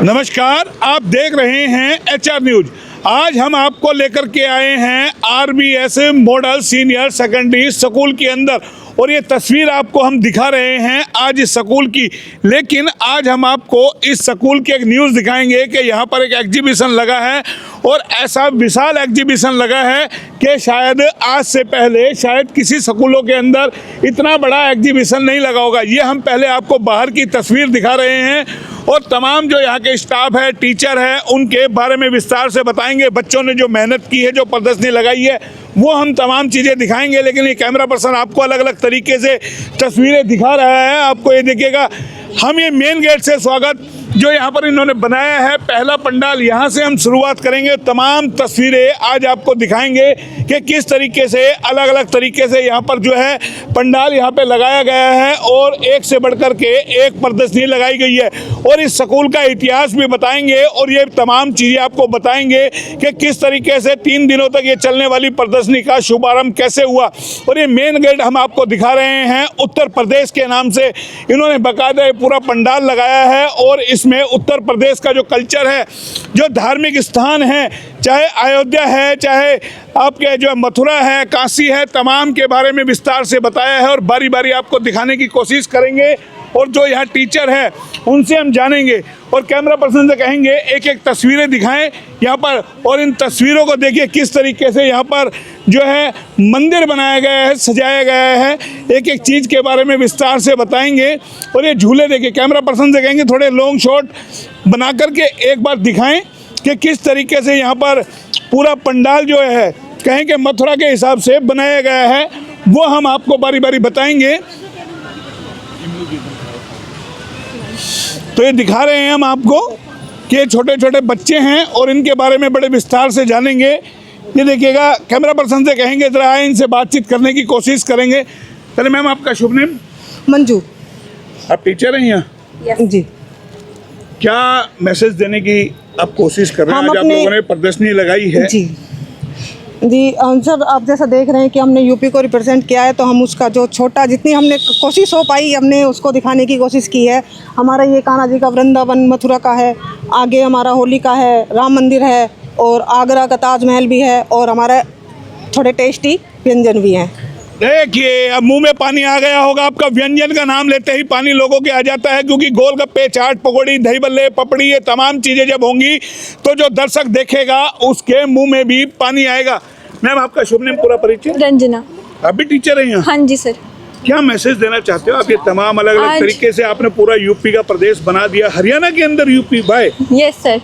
नमस्कार, आप देख रहे हैं HR न्यूज। आज हम आपको लेकर के आए हैं RBS model senior secondary school के अंदर और ये तस्वीर आपको हम दिखा रहे हैं आज इस स्कूल की। लेकिन आज हम आपको इस स्कूल की एक न्यूज़ दिखाएंगे कि यहाँ पर एक एग्जीबिशन लगा है और ऐसा विशाल एग्जीबिशन लगा है कि शायद आज से पहले शायद किसी स्कूलों के अंदर इतना बड़ा एग्जीबिशन नहीं लगा होगा। ये हम पहले आपको बाहर की तस्वीर दिखा रहे हैं और तमाम जो यहाँ के स्टाफ है, टीचर है, उनके बारे में विस्तार से बताएंगे। बच्चों ने जो मेहनत की है, जो प्रदर्शनी लगाई है, वो हम तमाम चीज़ें दिखाएंगे। लेकिन ये कैमरा पर्सन आपको अलग अलग तरीके से तस्वीरें दिखा रहा है। आपको ये देखिएगा, हम ये मेन गेट से स्वागत जो यहाँ पर इन्होंने बनाया है, पहला पंडाल, यहाँ से हम शुरुआत करेंगे। तमाम तस्वीरें आज आपको दिखाएंगे कि किस तरीके से अलग अलग तरीके से यहाँ पर जो है पंडाल यहाँ पे लगाया गया है और एक से बढ़कर के एक प्रदर्शनी लगाई गई है और इस स्कूल का इतिहास भी बताएंगे और ये तमाम चीज़ें आपको बताएंगे कि किस तरीके से 3 दिनों तक ये चलने वाली प्रदर्शनी का शुभारंभ कैसे हुआ। और ये मेन गेट हम आपको दिखा रहे हैं, उत्तर प्रदेश के नाम से इन्होंने बाकायदा पूरा पंडाल लगाया है और इसमें उत्तर प्रदेश का जो कल्चर है, जो धार्मिक स्थान है, चाहे अयोध्या है, चाहे आपके जो मथुरा है, काशी है, तमाम के बारे में विस्तार से बताया है और बारी बारी आपको दिखाने की कोशिश करेंगे। और जो यहाँ टीचर है उनसे हम जानेंगे और कैमरा पर्सन से कहेंगे एक एक तस्वीरें दिखाएं यहाँ पर और इन तस्वीरों को देखिए किस तरीके से यहाँ पर जो है मंदिर बनाया गया है, सजाया गया है। एक एक चीज़ के बारे में विस्तार से बताएंगे और ये झूले देखिए, कैमरा पर्सन से कहेंगे थोड़े लॉन्ग शॉट बना करके एक बार दिखाएं कि किस तरीके से यहाँ पर पूरा पंडाल जो है कहें कि मथुरा के हिसाब से बनाया गया है, वो हम आपको बारी बारी बताएंगे। तो ये दिखा रहे हैं हम आपको कि छोटे छोटे बच्चे हैं और इनके बारे में बड़े विस्तार से जानेंगे। ये देखिएगा, कैमरा पर्सन से कहेंगे जरा आए, इनसे बातचीत करने की कोशिश करेंगे। चलिए मैम, आपका शुभ नाम? मंजू। आप टीचर हैं यहाँ? जी। क्या मैसेज देने की आप कोशिश कर रहे हैं? आज आप लोगों ने प्रदर्शनी लगाई है। जी जी सर, आप जैसा देख रहे हैं कि हमने यूपी को रिप्रेजेंट किया है, तो हम उसका जो छोटा जितनी हमने कोशिश हो पाई हमने उसको दिखाने की कोशिश की है। हमारा ये कान्हा जी का वृंदावन मथुरा का है, आगे हमारा होली का है, राम मंदिर है और आगरा का ताजमहल भी है और हमारे थोड़े टेस्टी व्यंजन भी हैं। देखिए, अब मुंह में पानी आ गया होगा आपका। व्यंजन का नाम लेते ही पानी लोगों के आ जाता है, क्योंकि गोलगप्पे, चाट, पकौड़ी, दही बल्ले, पपड़ी, ये तमाम चीज़ें जब होंगी तो जो दर्शक देखेगा उसके मुंह में भी पानी आएगा। मैम, आपका शुभ नाम, पूरा परिचय? रंजना। आप भी टीचर हैं यहाँ? हाँ जी सर। क्या मैसेज देना चाहते हो आप? ये तमाम अलग अलग तरीके से आपने पूरा यूपी का प्रदेश बना दिया, हरियाणा के अंदर यूपी बाय। यस सर,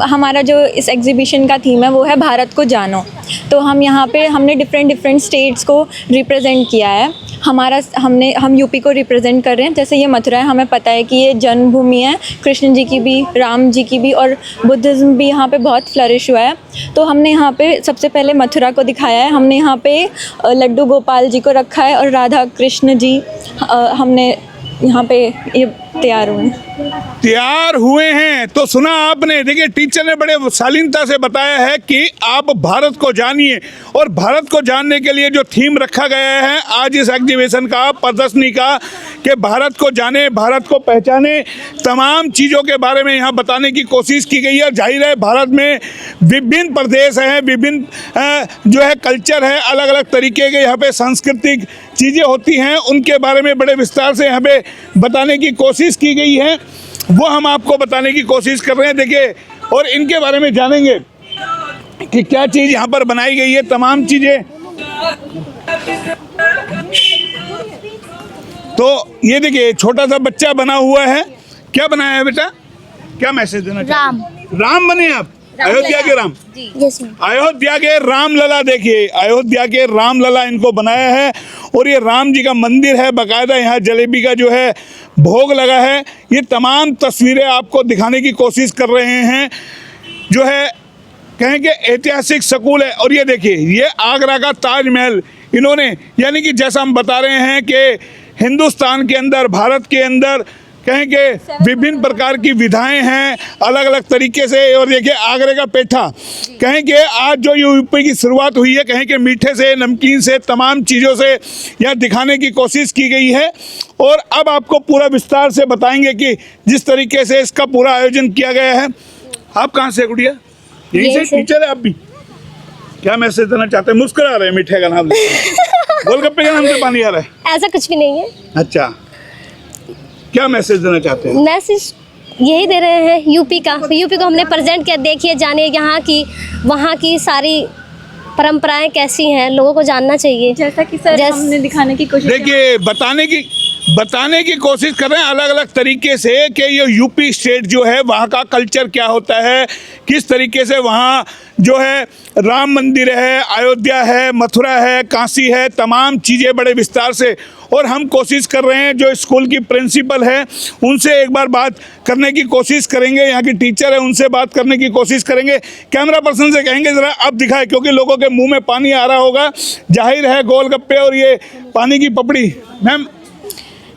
हमारा जो इस एग्जीबिशन का थीम है वो है भारत को जानो। तो हम यहाँ पे हमने डिफरेंट स्टेट्स को रिप्रेजेंट किया है। हम यूपी को रिप्रेजेंट कर रहे हैं। जैसे ये मथुरा है, हमें पता है कि ये जन्मभूमि है कृष्ण जी की भी, राम जी की भी, और बुद्धिज़्म भी यहाँ पे बहुत फ्लरिश हुआ है। तो हमने यहाँ पे सबसे पहले मथुरा को दिखाया है। हमने यहाँ पे लड्डू गोपाल जी को रखा है और राधा कृष्ण जी हमने यहाँ पे ये तैयार हुए हैं। तो सुना आपने, देखिए टीचर ने बड़े शालीनता से बताया है कि आप भारत को जानिए और भारत को जानने के लिए जो थीम रखा गया है आज इस एग्जीबिशन का, प्रदर्शनी का, कि भारत को जाने, भारत को पहचाने, तमाम चीज़ों के बारे में यहाँ बताने की कोशिश की गई है। जाहिर है भारत में विभिन्न प्रदेश हैं, विभिन्न जो है कल्चर है, अलग अलग तरीके के यहाँ पे सांस्कृतिक चीज़ें होती हैं, उनके बारे में बड़े विस्तार से यहाँ पे बताने की कोशिश की गई है। वो हम आपको बताने की कोशिश कर रहे हैं। देखिए, और इनके बारे में जानेंगे कि क्या चीज़ यहाँ पर बनाई गई है, तमाम चीज़ें। तो ये देखिए, छोटा सा बच्चा बना हुआ है। क्या बनाया है बेटा? क्या मैसेज देना चाहते? राम बने आप? अयोध्या के राम? अयोध्या के राम लला। देखिए, अयोध्या के राम लला इनको बनाया है और ये राम जी का मंदिर है। बाकायदा यहाँ जलेबी का जो है भोग लगा है। ये तमाम तस्वीरें आपको दिखाने की कोशिश कर रहे हैं। जो है कहेंगे ऐतिहासिक स्कूल है। और ये देखिए, ये आगरा का ताजमहल इन्होंने, यानी कि जैसा हम बता रहे हैं कि हिंदुस्तान के अंदर, भारत के अंदर कहें कि विभिन्न प्रकार की विधाएं हैं अलग अलग तरीके से। और देखिए आगरे का पेठा, कहें कि आज जो यूपी की शुरुआत हुई है, कहें कि मीठे से नमकीन से तमाम चीज़ों से यहाँ दिखाने की कोशिश की गई है। और अब आपको पूरा विस्तार से बताएंगे कि जिस तरीके से इसका पूरा आयोजन किया गया है। आप कहाँ से गुड़िया? यहीं से टीचर है आप भी? क्या मैसेज देना चाहते हैं? मुस्कुरा रहे हैं मीठे का नाम गोलगप्पे के नाम से पानी आ रहा है? ऐसा कुछ भी नहीं है। अच्छा, क्या मैसेज देना चाहते हैं? मैसेज यही दे रहे हैं यूपी को हमने प्रेजेंट किया। देखिए जानिए यहाँ की वहाँ की सारी परंपराएं कैसी हैं, लोगों को जानना चाहिए। जैसा कि सर हमने दिखाने की कोशिश देखिए बताने की कोशिश कर रहे हैं अलग अलग तरीके से कि ये यूपी स्टेट जो है वहाँ का कल्चर क्या होता है, किस तरीके से वहाँ जो है राम मंदिर है, अयोध्या है, मथुरा है, काशी है, तमाम चीज़ें बड़े विस्तार से। और हम कोशिश कर रहे हैं जो स्कूल की प्रिंसिपल है उनसे एक बार बात करने की कोशिश करेंगे, यहाँ की टीचर है उनसे बात करने की कोशिश करेंगे। कैमरा पर्सन से कहेंगे ज़रा अब दिखाए, क्योंकि लोगों के मुंह में पानी आ रहा होगा। जाहिर है गोलगप्पे और ये पानी की पपड़ी। मैम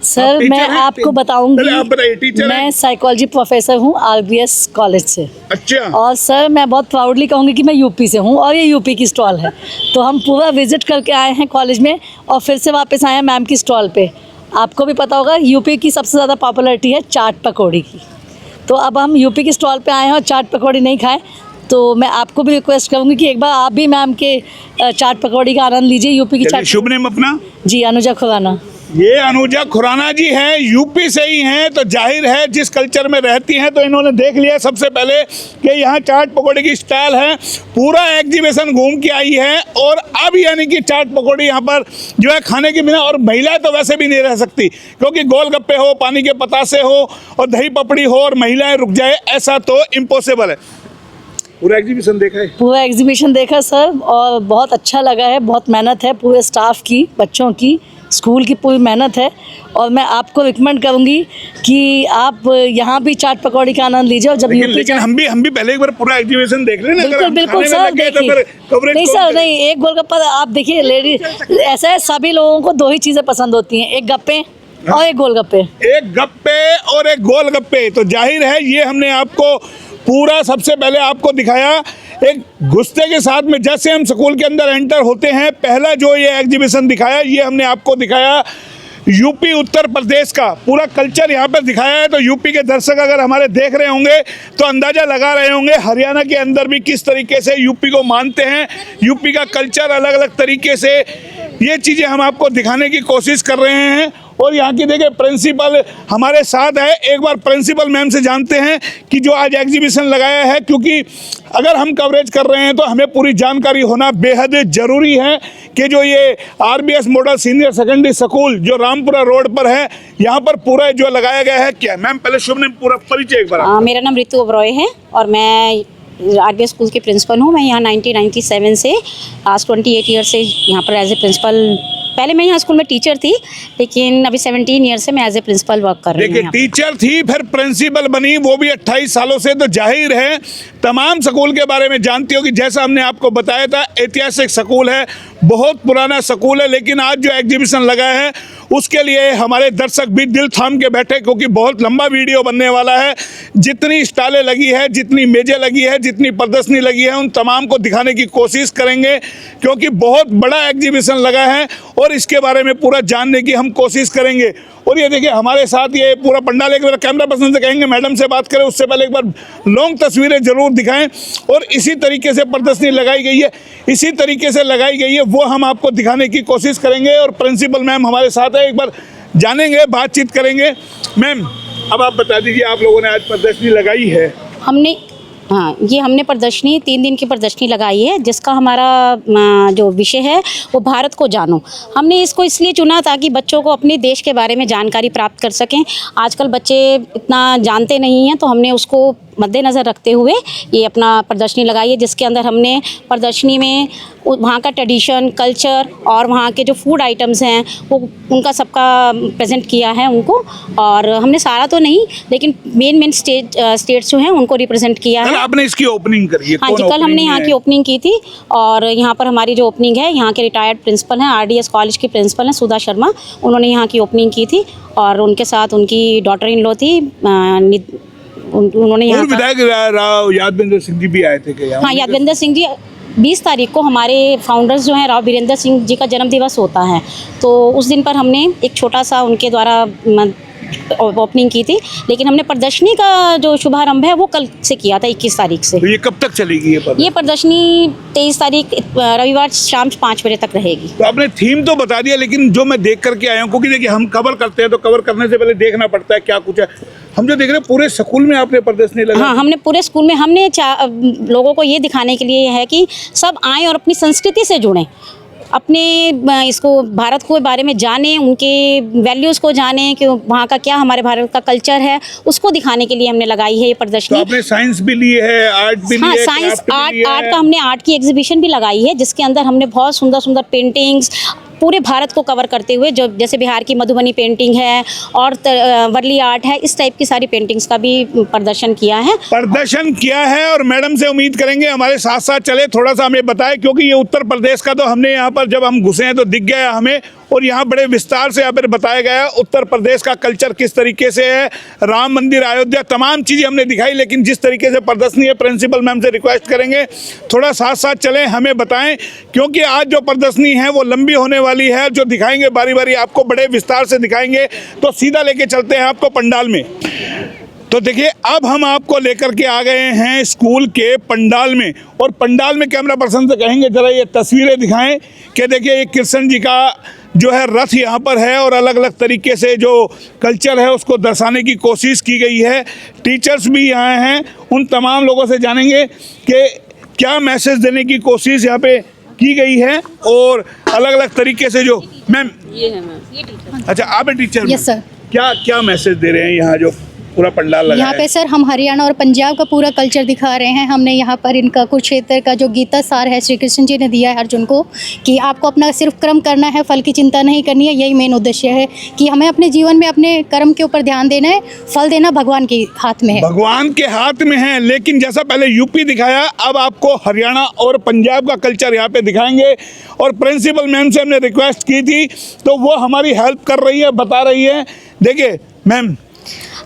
सर मैं आपको बताऊंगी, आप बताइए, टीचर मैं साइकोलॉजी प्रोफेसर हूँ RBS कॉलेज से। अच्छा। और सर मैं बहुत प्राउडली कहूँगी कि मैं यूपी से हूँ और ये यूपी की स्टॉल है। तो हम पूरा विजिट करके आए हैं कॉलेज में और फिर से वापस आए हैं मैम की स्टॉल पे। आपको भी पता होगा यूपी की सबसे ज़्यादा पॉपुलरिटी है चाट पकौड़ी की। तो अब हम यूपी की स्टॉल पे आए हैं और चाट पकौड़ी नहीं खाएं, तो मैं आपको भी रिक्वेस्ट करूँगी कि एक बार आप भी मैम के चाट पकौड़ी का आनंद लीजिए। यूपी की चाट। शुभ नेम अपना? जी अनुजा खुराना। ये अनुजा खुराना जी हैं, यूपी से ही हैं, तो जाहिर है जिस कल्चर में रहती हैं तो इन्होंने देख लिया सबसे पहले कि यहाँ चाट पकौड़े की स्टाइल है। पूरा एग्जीबिशन घूम के आई है और अब यानी कि चाट पकौड़ी यहाँ पर जो है खाने के बिना, और महिलाएं तो वैसे भी नहीं रह सकती, क्योंकि गोलगप्पे हो, पानी के पतासे हो और दही पपड़ी हो और महिलाएं रुक जाए, ऐसा तो इम्पॉसिबल है। पूरा एग्जीबिशन देखा है? पूरा एग्जीबिशन देखा सर, और बहुत अच्छा लगा है। बहुत मेहनत है पूरे स्टाफ की, बच्चों की, स्कूल की पूरी मेहनत है। और मैं आपको रिकमेंड करूंगी कि आप यहाँ भी चाट पकौड़ी का आनंद लीजिए। और जब लेकिन हम भी पहले एक बार पूरा एग्जीबिशन देख लें ना। बिल्कुल बिल्कुल सर, देखिए नहीं सर नहीं, एक गोलगप्पा आप देखिए, लेडीज ऐसा है सभी लोगों को दो ही चीज़ें पसंद होती हैं, एक गप्पे और एक गोलगप्पे। एक गप्पे और एक गोलगप्पे। तो जाहिर है ये हमने आपको पूरा सबसे पहले आपको दिखाया एक गुस्से के साथ में, जैसे हम स्कूल के अंदर एंटर होते हैं, पहला जो ये एग्जीबिशन दिखाया ये हमने आपको दिखाया यूपी उत्तर प्रदेश का पूरा कल्चर यहाँ पर दिखाया है। तो यूपी के दर्शक अगर हमारे देख रहे होंगे तो अंदाज़ा लगा रहे होंगे हरियाणा के अंदर भी किस तरीके से यूपी को मानते हैं, यूपी का कल्चर अलग अलग तरीके से, ये चीज़ें हम आपको दिखाने की कोशिश कर रहे हैं। और यहाँ की देखिए प्रिंसिपल हमारे साथ है, एक बार प्रिंसिपल मैम से जानते हैं कि जो आज एग्जीबिशन लगाया है, क्योंकि अगर हम कवरेज कर रहे हैं तो हमें पूरी जानकारी होना बेहद ज़रूरी है कि जो ये RBS model senior secondary school जो रामपुरा रोड पर है, यहाँ पर पूरा जो लगाया गया है क्या। मैम पहले शुभ नेम पूरा परिचय एक बार। मेरा नाम रितु ओबरॉय है और मैं RBS स्कूल की प्रिंसिपल हूँ। मैं यहाँ 1997 से आज 28 ईयर से यहाँ पर एज ए प्रिंसिपल, पहले मैं यहाँ स्कूल में टीचर थी, लेकिन अभी 17 ईयर से मैं एज ए प्रिंसिपल वर्क कर रही हूँ। देखिए टीचर थी फिर प्रिंसिपल बनी, वो भी 28 सालों से। तो जाहिर है तमाम स्कूल के बारे में जानती हो कि जैसा हमने आपको बताया था ऐतिहासिक स्कूल है, बहुत पुराना स्कूल है। लेकिन आज जो एग्जीबिशन लगा है उसके लिए हमारे दर्शक भी दिल थाम के बैठे, क्योंकि बहुत लंबा वीडियो बनने वाला है। जितनी स्टॉलें लगी है, जितनी मेजें लगी है, जितनी प्रदर्शनी लगी है, उन तमाम को दिखाने की कोशिश करेंगे, क्योंकि बहुत बड़ा एग्जीबिशन लगा है और इसके बारे में पूरा जानने की हम कोशिश करेंगे। और ये देखिए हमारे साथ ये पूरा पंडाल, एक बार कैमरा पर्सन से कहेंगे मैडम से बात करें, उससे पहले एक बार लॉन्ग तस्वीरें जरूर दिखाएं। और इसी तरीके से प्रदर्शनी लगाई गई है, इसी तरीके से लगाई गई है, वो हम आपको दिखाने की कोशिश करेंगे। और प्रिंसिपल मैम हमारे साथ है, एक बार जानेंगे, बातचीत करेंगे। मैम अब आप बता दीजिए, आप लोगों ने आज प्रदर्शनी लगाई है। ये हमने प्रदर्शनी 3 दिन की प्रदर्शनी लगाई है, जिसका हमारा जो विषय है वो भारत को जानो। हमने इसको इसलिए चुना ताकि बच्चों को अपने देश के बारे में जानकारी प्राप्त कर सकें। आजकल बच्चे इतना जानते नहीं हैं, तो हमने उसको मद्देनज़र रखते हुए ये अपना प्रदर्शनी लगाई है, जिसके अंदर हमने प्रदर्शनी में वहाँ का ट्रेडिशन, कल्चर और वहाँ के जो फूड आइटम्स हैं वो उनका सबका प्रेजेंट किया है उनको। और हमने सारा तो नहीं, लेकिन मेन स्टेट्स जो हैं उनको रिप्रेजेंट किया है। आपने इसकी ओपनिंग करी है? हाँ जी, कल हमने यहाँ की ओपनिंग की थी। और यहाँ पर हमारी जो ओपनिंग है, यहाँ के रिटायर्ड प्रिंसिपल हैं, RDS कॉलेज की प्रिंसिपल हैं सुधा शर्मा, उन्होंने यहाँ की ओपनिंग की थी। और उनके साथ उनकी डॉटर इन लॉ थी, उन्होंने यहाँ विधायक राव यादवेंद्र सिंह जी भी आए थे क्या? हाँ, यादवेंद्र सिंह जी 20 तारीख को हमारे फाउंडर्स जो हैं राव वीरेंद्र सिंह जी का जन्म दिवस होता है, तो उस दिन पर हमने एक छोटा सा उनके द्वारा ओपनिंग की थी। लेकिन हमने प्रदर्शनी का जो शुभारंभ है वो कल से किया था, 21 तारीख से। तो ये कब तक चलेगी ये प्रदर्शनी 23 तारीख रविवार शाम 5 बजे तक रहेगी। तो आपने थीम तो बता दिया, लेकिन जो मैं देख करके आया हूँ, क्योंकि देखिए हम कवर करते हैं तो कवर करने से पहले देखना पड़ता है क्या कुछ है। हम जो देख रहे हैं पूरे स्कूल में आपने प्रदर्शनी लगा? हाँ, हमने पूरे स्कूल में हमने लोगों को ये दिखाने के लिए है कि सब आएँ और अपनी संस्कृति से जुड़ें, अपने इसको भारत को बारे में जानें, उनके वैल्यूज़ को जानें कि वहाँ का क्या हमारे भारत का कल्चर है, उसको दिखाने के लिए हमने लगाई है ये प्रदर्शनी। तो आपने साइंस भी ली है, आर्ट भी ली हाँ, है, साइंस क्राफ्ट आर्ट का हमने आर्ट की एग्जीबिशन भी लगाई है, जिसके अंदर हमने बहुत सुंदर सुंदर पेंटिंग्स पूरे भारत को कवर करते हुए, जो जैसे बिहार की मधुबनी पेंटिंग है और वर्ली आर्ट है, इस टाइप की सारी पेंटिंग्स का भी प्रदर्शन किया है। और मैडम से उम्मीद करेंगे हमारे साथ साथ चले, थोड़ा सा हमें बताएं, क्योंकि ये उत्तर प्रदेश का तो हमने यहाँ पर जब हम घुसे हैं तो दिख गया हमें, और यहाँ बड़े विस्तार से यहाँ पर बताया गया उत्तर प्रदेश का कल्चर किस तरीके से है, राम मंदिर, अयोध्या, तमाम चीज़ें हमने दिखाई। लेकिन जिस तरीके से प्रदर्शनी है, प्रिंसिपल मैम से रिक्वेस्ट करेंगे थोड़ा साथ साथ चलें, हमें बताएं, क्योंकि आज जो प्रदर्शनी है वो लंबी होने वाली है, जो दिखाएंगे बारी बारी आपको बड़े विस्तार से दिखाएंगे। तो सीधा लेके चलते हैं आपको पंडाल में। तो देखिए अब हम आपको लेकर के आ गए हैं स्कूल के पंडाल में, और पंडाल में कैमरा पर्सन से कहेंगे जरा ये तस्वीरें दिखाएं कि देखिए ये कृष्ण जी का जो है रथ यहाँ पर है, और अलग अलग तरीके से जो कल्चर है उसको दर्शाने की कोशिश की गई है। टीचर्स भी यहाँ हैं, उन तमाम लोगों से जानेंगे कि क्या मैसेज देने की कोशिश यहाँ पे की गई है, और अलग अलग तरीके से जो मैम ये है मैम, ये टीचर। अच्छा, आप टीचर? Yes sir. क्या क्या मैसेज दे रहे हैं यहाँ जो पूरा पंडाल लगा यहाँ पे सर हम हरियाणा और पंजाब का पूरा कल्चर दिखा रहे हैं। हमने यहाँ पर इनका कुरुक्षेत्र का जो गीता सार है श्री कृष्ण जी ने दिया है अर्जुन को, कि आपको अपना सिर्फ कर्म करना है, फल की चिंता नहीं करनी है। यही मेन उद्देश्य है कि हमें अपने जीवन में अपने कर्म के ऊपर ध्यान देना है, फल देना भगवान के हाथ में है। भगवान के हाथ में है। लेकिन जैसा पहले यूपी दिखाया, अब आपको हरियाणा और पंजाब का कल्चर यहाँ पे दिखाएंगे। और प्रिंसिपल मैम से हमने रिक्वेस्ट की थी तो वो हमारी हेल्प कर रही है, बता रही है। देखिए मैम।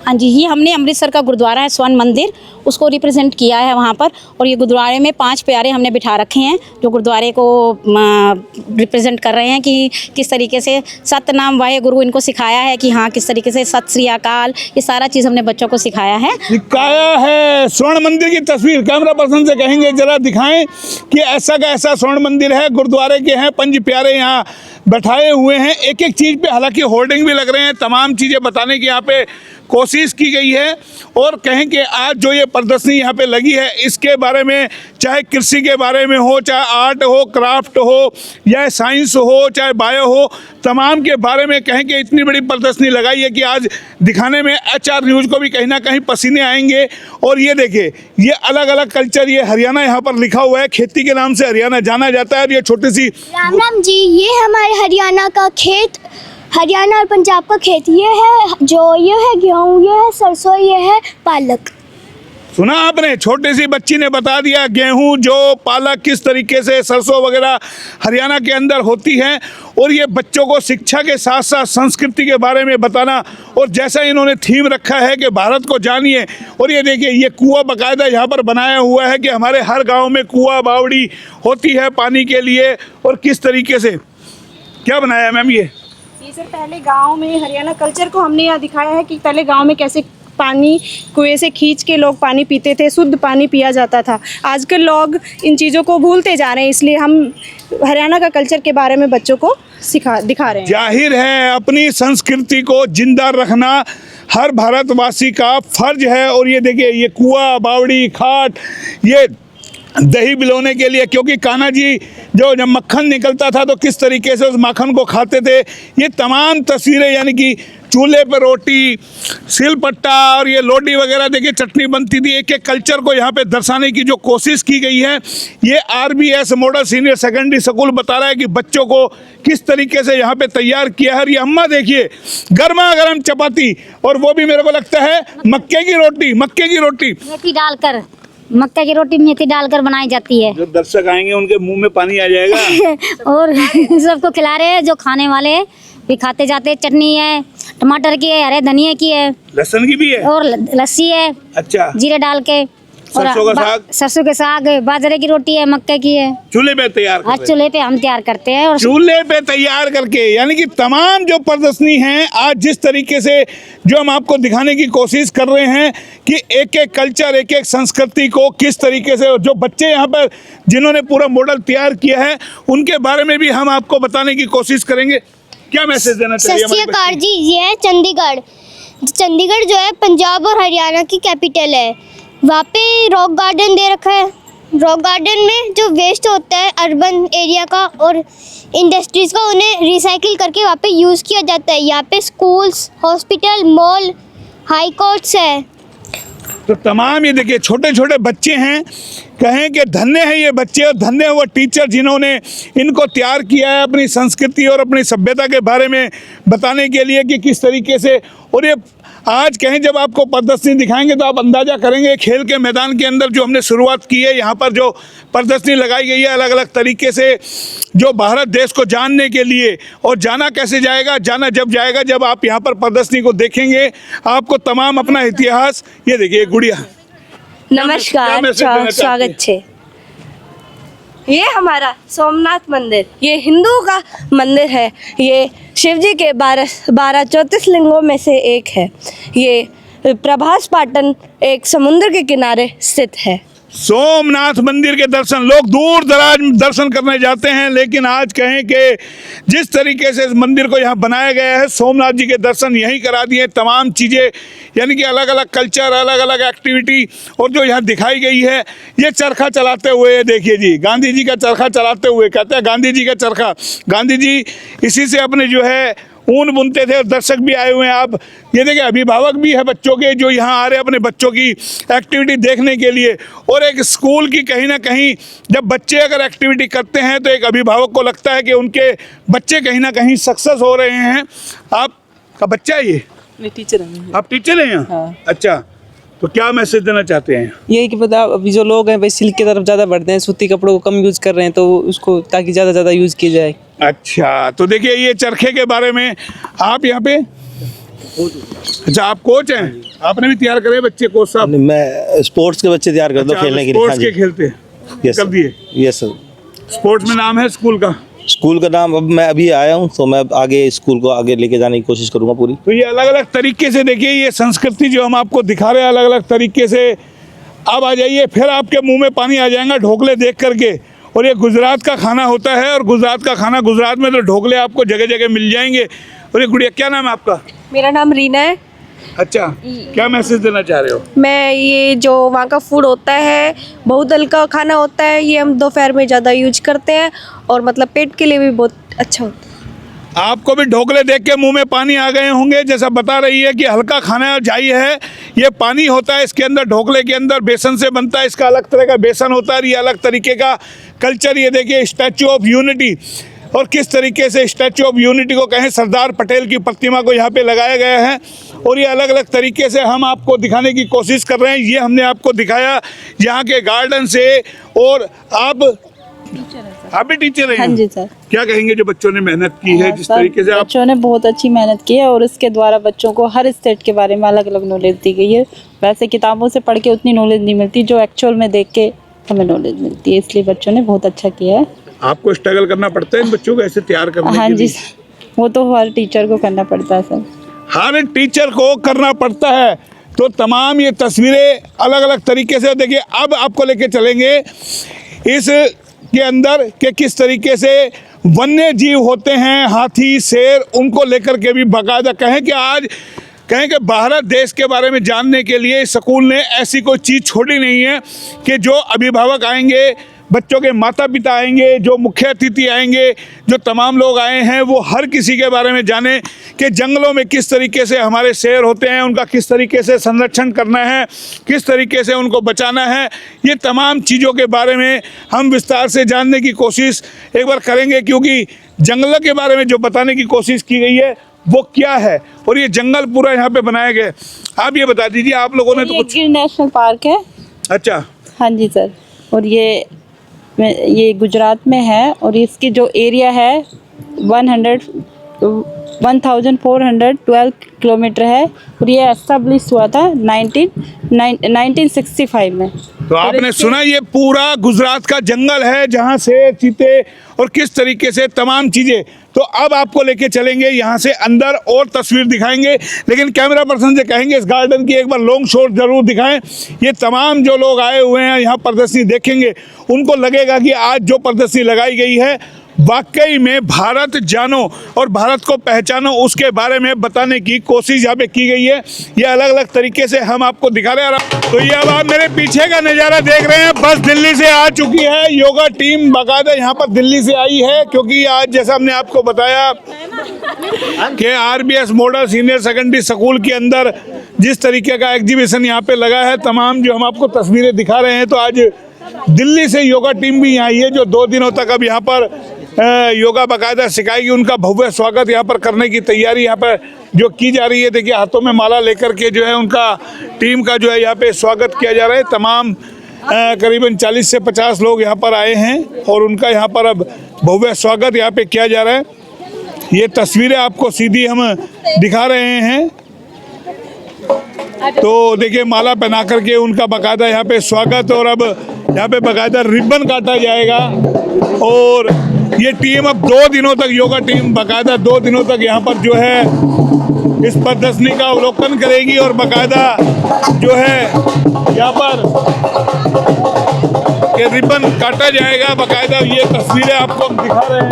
हाँ जी, ये हमने अमृतसर का गुरुद्वारा है स्वर्ण मंदिर, उसको रिप्रेजेंट किया है वहाँ पर। और ये गुरुद्वारे में 5 प्यारे हमने बिठा रखे हैं जो गुरुद्वारे को रिप्रेजेंट कर रहे हैं कि किस तरीके से सतनाम वाहे गुरु इनको सिखाया है कि हाँ किस तरीके से सत श्री अकाल, ये सारा चीज़ हमने बच्चों को सिखाया है। स्वर्ण मंदिर की तस्वीर कैमरा पर्सन से कहेंगे जरा दिखाएं कि ऐसा का ऐसा स्वर्ण मंदिर है, गुरुद्वारे के हैं 5 प्यारे यहाँ बैठाए हुए हैं। एक एक चीज़ पे हालांकि होर्डिंग भी लग रहे हैं, तमाम चीज़ें बताने की यहाँ पे कोशिश की गई है। और कहें कि आज जो ये प्रदर्शनी यहाँ पे लगी है इसके बारे में, चाहे कृषि के बारे में हो, चाहे आर्ट हो, क्राफ्ट हो, या साइंस हो, चाहे बायो हो, तमाम के बारे में कहें कि इतनी बड़ी प्रदर्शनी लगाई है कि आज दिखाने में HR न्यूज़ को भी कहीं ना कहीं पसीने आएंगे। और ये देखिए ये अलग अलग कल्चर, ये हरियाणा यहाँ पर लिखा हुआ है, खेती के नाम से हरियाणा जाना जाता है। और ये छोटी सी राम राम जी, ये हमारे हरियाणा का खेत, हरियाणा और पंजाब का खेत, ये है जो, ये है गेहूँ, ये है सरसों, ये है पालक। सुना आपने, छोटी सी बच्ची ने बता दिया गेहूं, जो पालक, किस तरीके से सरसों वगैरह हरियाणा के अंदर होती हैं। और ये बच्चों को शिक्षा के साथ साथ संस्कृति के बारे में बताना। और जैसा इन्होंने थीम रखा है कि भारत को जानिए। और ये देखिए ये कुआं बाकायदा यहाँ पर बनाया हुआ है कि हमारे हर गाँव में कुआं बावड़ी होती है पानी के लिए। और किस तरीके से क्या बनाया मैम ये सर पहले गांव में हरियाणा कल्चर को हमने यहाँ दिखाया है कि पहले गांव में कैसे पानी कुएं से खींच के लोग पानी पीते थे, शुद्ध पानी पिया जाता था। आजकल लोग इन चीज़ों को भूलते जा रहे हैं, इसलिए हम हरियाणा का कल्चर के बारे में बच्चों को दिखा रहे हैं। जाहिर है अपनी संस्कृति को जिंदा रखना हर भारतवासी का फर्ज है। और ये देखिए ये कुआं बावड़ी खाट, ये दही बिलोने के लिए, क्योंकि कान्हा जी जब मक्खन निकलता था तो किस तरीके से उस मक्खन को खाते थे। ये तमाम तस्वीरें यानी कि चूल्हे पर रोटी, सिलपट्टा और ये लोडी वगैरह देखिए चटनी बनती थी। एक एक कल्चर को यहाँ पे दर्शाने की जो कोशिश की गई है, ये RBS model senior secondary school बता रहा है कि बच्चों को किस तरीके से यहाँ पे तैयार किया है। और ये अम्मा देखिए गर्मा गर्म चपाती, और वो भी मेरे को लगता है मक्के की रोटी, मक्के की रोटी मेथी डालकर, मक्का की रोटी मेथी डालकर बनाई जाती है। जो दर्शक आएंगे उनके मुंह में पानी आ जाएगा। और सबको खिला रहे हैं, जो खाने वाले भी खाते जाते। चटनी है, टमाटर की है, हरे धनिया की है, लहसुन की भी है, और लस्सी है, अच्छा, जीरे डाल के, और सरसों का साग, सरसों के साग, बाजरे की रोटी है, मक्के की है। चूल्हे पे तैयार कर आज रहे हैं। चूल्हे पे हम तैयार करते हैं, और चूल्हे पे तैयार करके, यानी कि तमाम जो प्रदर्शनी हैं आज जिस तरीके से जो हम आपको दिखाने की कोशिश कर रहे हैं कि एक एक कल्चर, एक एक संस्कृति को किस तरीके से, जो बच्चे यहाँ पर जिन्होंने पूरा मॉडल तैयार किया है उनके बारे में भी हम आपको बताने की कोशिश करेंगे। क्या मैसेज देना चाहिए सत श्री हमारे अकाल जी, ये है चंडीगढ़। चंडीगढ़ जो है पंजाब और हरियाणा की कैपिटल है। वहाँ पे रॉक गार्डन दे रखा है। रॉक गार्डन में जो वेस्ट होता है अर्बन एरिया का और इंडस्ट्रीज़ का, उन्हें रिसाइकिल करके वहाँ पे यूज़ किया जाता है। यहाँ पे schools, hospital, mall, high courts है। तो तमाम ये देखिए छोटे छोटे बच्चे हैं, कहें कि धन्य है ये बच्चे और धन्य है वो टीचर जिन्होंने इनको तैयार किया है अपनी संस्कृति और अपनी सभ्यता के बारे में बताने के लिए कि किस तरीके से। और ये आज कहें जब आपको प्रदर्शनी दिखाएंगे तो आप अंदाज़ा करेंगे खेल के मैदान के अंदर जो हमने शुरुआत की है, यहाँ पर जो प्रदर्शनी लगाई गई है अलग अलग तरीके से, जो भारत देश को जानने के लिए। और जाना कैसे जाएगा, जाना जब जाएगा जब आप यहाँ पर प्रदर्शनी को देखेंगे, आपको तमाम अपना इतिहास। ये देखिए गुड़िया, नमस्कार, स्वागत है। ये हमारा सोमनाथ मंदिर, ये हिंदुओं का मंदिर है। ये शिव जी के 12 ज्योतिर्लिंगों में से एक है। ये प्रभास पाटन एक समुद्र के किनारे स्थित है। सोमनाथ मंदिर के दर्शन लोग दूर दराज दर्शन करने जाते हैं, लेकिन आज कहें कि जिस तरीके से इस मंदिर को यहाँ बनाया गया है, सोमनाथ जी के दर्शन यहीं करा दिए। तमाम चीज़ें यानी कि अलग अलग कल्चर, अलग अलग एक्टिविटी और जो यहाँ दिखाई गई है। ये चरखा चलाते हुए देखिए जी, गांधी जी का चरखा चलाते हुए, कहते हैं गांधी जी का चरखा। गांधी जी इसी से अपने जो है ऊन बुनते थे। और दर्शक भी आए हुए हैं, आप ये देखिए अभिभावक भी है बच्चों के जो यहाँ आ रहे हैं अपने बच्चों की एक्टिविटी देखने के लिए। और एक स्कूल की कहीं ना कहीं जब बच्चे अगर एक्टिविटी करते हैं तो एक अभिभावक को लगता है कि उनके बच्चे कहीं ना कहीं सक्सेस हो रहे हैं। आपका बच्चा है ये? मैं टीचर हूँ। आप टीचर हैं यहाँ? हाँ। अच्छा, तो क्या मैसेज देना चाहते हैं? ये कि पता अभी जो लोग हैं भाई सिल्क की तरफ ज़्यादा बढ़ते हैं, सूती कपड़ों को कम यूज़ कर रहे हैं, तो उसको ताकि ज़्यादा यूज़ की जाए। अच्छा, तो देखिए ये चरखे के बारे में आप यहाँ पे, अच्छा आप कोच हैं, आपने भी तैयार करे बच्चे? कोच साहब, मैं स्पोर्ट्स के बच्चे तैयार करता हूँ खेलने के लिए। स्पोर्ट्स के खेलते हैं कर दिए? Yes sir. स्पोर्ट्स में नाम है स्कूल का? स्कूल का नाम, अब मैं अभी आया हूँ तो मैं आगे स्कूल को आगे लेके जाने की कोशिश करूँगा पूरी। तो ये अलग अलग तरीके से देखिए ये संस्कृति जो हम आपको दिखा रहे हैं अलग अलग तरीके से। अब आ जाइए, फिर आपके मुंह में पानी आ जाएगा ढोकले देख करके। और ये गुजरात का खाना होता है, और गुजरात का खाना, गुजरात में तो ढोकले आपको जगह जगह मिल जाएंगे। और ये गुड़िया, क्या नाम है आपका? मेरा नाम रीना है। अच्छा, क्या मैसेज देना चाह रहे हो? मैं ये जो वहाँ का फूड होता है, बहुत हल्का खाना होता है, ये हम दोपहर में ज़्यादा यूज करते हैं और मतलब पेट के लिए भी बहुत अच्छा होता है। आपको भी ढोकले देख के मुंह में पानी आ गए होंगे। जैसा बता रही है कि हल्का खाना जाई है, ये पानी होता है इसके अंदर, ढोकले के अंदर बेसन से बनता है, इसका अलग तरह का बेसन होता है, ये अलग तरीके का कल्चर। ये देखिए स्टैचू ऑफ यूनिटी, और किस तरीके से स्टैचू ऑफ यूनिटी को कहें, सरदार पटेल की प्रतिमा को यहाँ पे लगाया गया है। और ये अलग अलग तरीके से हम आपको दिखाने की कोशिश कर रहे हैं। ये हमने आपको दिखाया यहाँ के गार्डन से। और आप भी टीचर हैं? हाँ जी सर। क्या कहेंगे जो बच्चों ने मेहनत की है, जिस तरीके से आप? बच्चों ने बहुत अच्छी मेहनत की है और इसके द्वारा बच्चों को हर स्टेट के बारे में अलग अलग नॉलेज दी गई है। वैसे किताबों से पढ़ के उतनी नॉलेज नहीं मिलती जो एक्चुअल में देख के हमें नॉलेज मिलती है, इसलिए बच्चों ने बहुत अच्छा किया है। आपको स्ट्रगल करना पड़ता है इन बच्चों को ऐसे तैयार करने हाँ के जी लिए? वो तो हर टीचर को करना पड़ता है सर। हर टीचर को करना पड़ता है। तो तमाम ये तस्वीरें अलग अलग तरीके से देखिए। अब आपको लेके चलेंगे इस के अंदर कि किस तरीके से वन्य जीव होते हैं, हाथी, शेर, उनको लेकर के भी बाकायदा कहें कि भारत देश के बारे में जानने के लिए स्कूल ने ऐसी कोई चीज़ छोड़ी नहीं है कि जो अभिभावक आएंगे बच्चों के माता पिता आएंगे, जो मुख्य अतिथि आएंगे, जो तमाम लोग आए हैं, वो हर किसी के बारे में जाने कि जंगलों में किस तरीके से हमारे शेर होते हैं, उनका किस तरीके से संरक्षण करना है, किस तरीके से उनको बचाना है। ये तमाम चीज़ों के बारे में हम विस्तार से जानने की कोशिश एक बार करेंगे, क्योंकि जंगलों के बारे में जो बताने की कोशिश की गई है वो क्या है और ये जंगल पूरा यहाँ पे बनाया गया है। आप ये बता दीजिए, आप लोगों ने तो कुछ गिर नेशनल पार्क है। अच्छा, हाँ जी सर, और ये गुजरात में है और इसकी जो एरिया है 1412 किलोमीटर है और ये एस्टेब्लिश हुआ था 1965 में। तो आपने सुना, ये पूरा गुजरात का जंगल है जहाँ से चीते और किस तरीके से तमाम चीज़ें। तो अब आपको लेके चलेंगे यहाँ से अंदर और तस्वीर दिखाएंगे, लेकिन कैमरा पर्सन से कहेंगे इस गार्डन की एक बार लॉन्ग शॉट जरूर दिखाएं। ये तमाम जो लोग आए हुए हैं यहाँ प्रदर्शनी देखेंगे, उनको लगेगा कि आज जो प्रदर्शनी लगाई गई है वाकई में भारत जानो और भारत को पहचानो, उसके बारे में बताने की कोशिश यहाँ पे की गई है। ये अलग अलग तरीके से हम आपको दिखा रहे हैं। तो ये अब आप मेरे पीछे का नज़ारा देख रहे हैं, बस दिल्ली से आ चुकी है। योगा टीम बाकायदा यहाँ पर दिल्ली से आई है, क्योंकि आज जैसा हमने आपको बताया कि RBS model senior secondary school के अंदर जिस तरीके का एग्जीबिशन यहाँ पे लगा है, तमाम जो हम आपको तस्वीरें दिखा रहे हैं, तो आज दिल्ली से योगा टीम भी यहाँ आई है, जो 2 दिनों तक अब यहाँ पर योगा बाकायदा सिखाएगी। उनका भव्य स्वागत यहाँ पर करने की तैयारी यहाँ पर जो की जा रही है। देखिए, हाथों में माला लेकर के जो है उनका टीम का जो है यहाँ पे स्वागत किया जा रहा है। तमाम करीबन 40 से 50 लोग यहाँ पर आए हैं और उनका यहाँ पर अब भव्य स्वागत यहाँ पे किया जा रहा है। ये तस्वीरें आपको सीधी हम दिखा रहे हैं। तो देखिए, माला पहना करके उनका बाकायदा यहाँ पे स्वागत, और अब यहाँ पे बाकायदा रिबन काटा जाएगा। और ये टीम अब 2 दिनों तक, योगा टीम बाकायदा 2 दिनों तक यहाँ पर जो है इस प्रदर्शनी का अवलोकन करेगी और बाकायदा जो है यहाँ पर ये रिबन काटा जाएगा। बाकायदा ये तस्वीरें आपको हम दिखा रहे हैं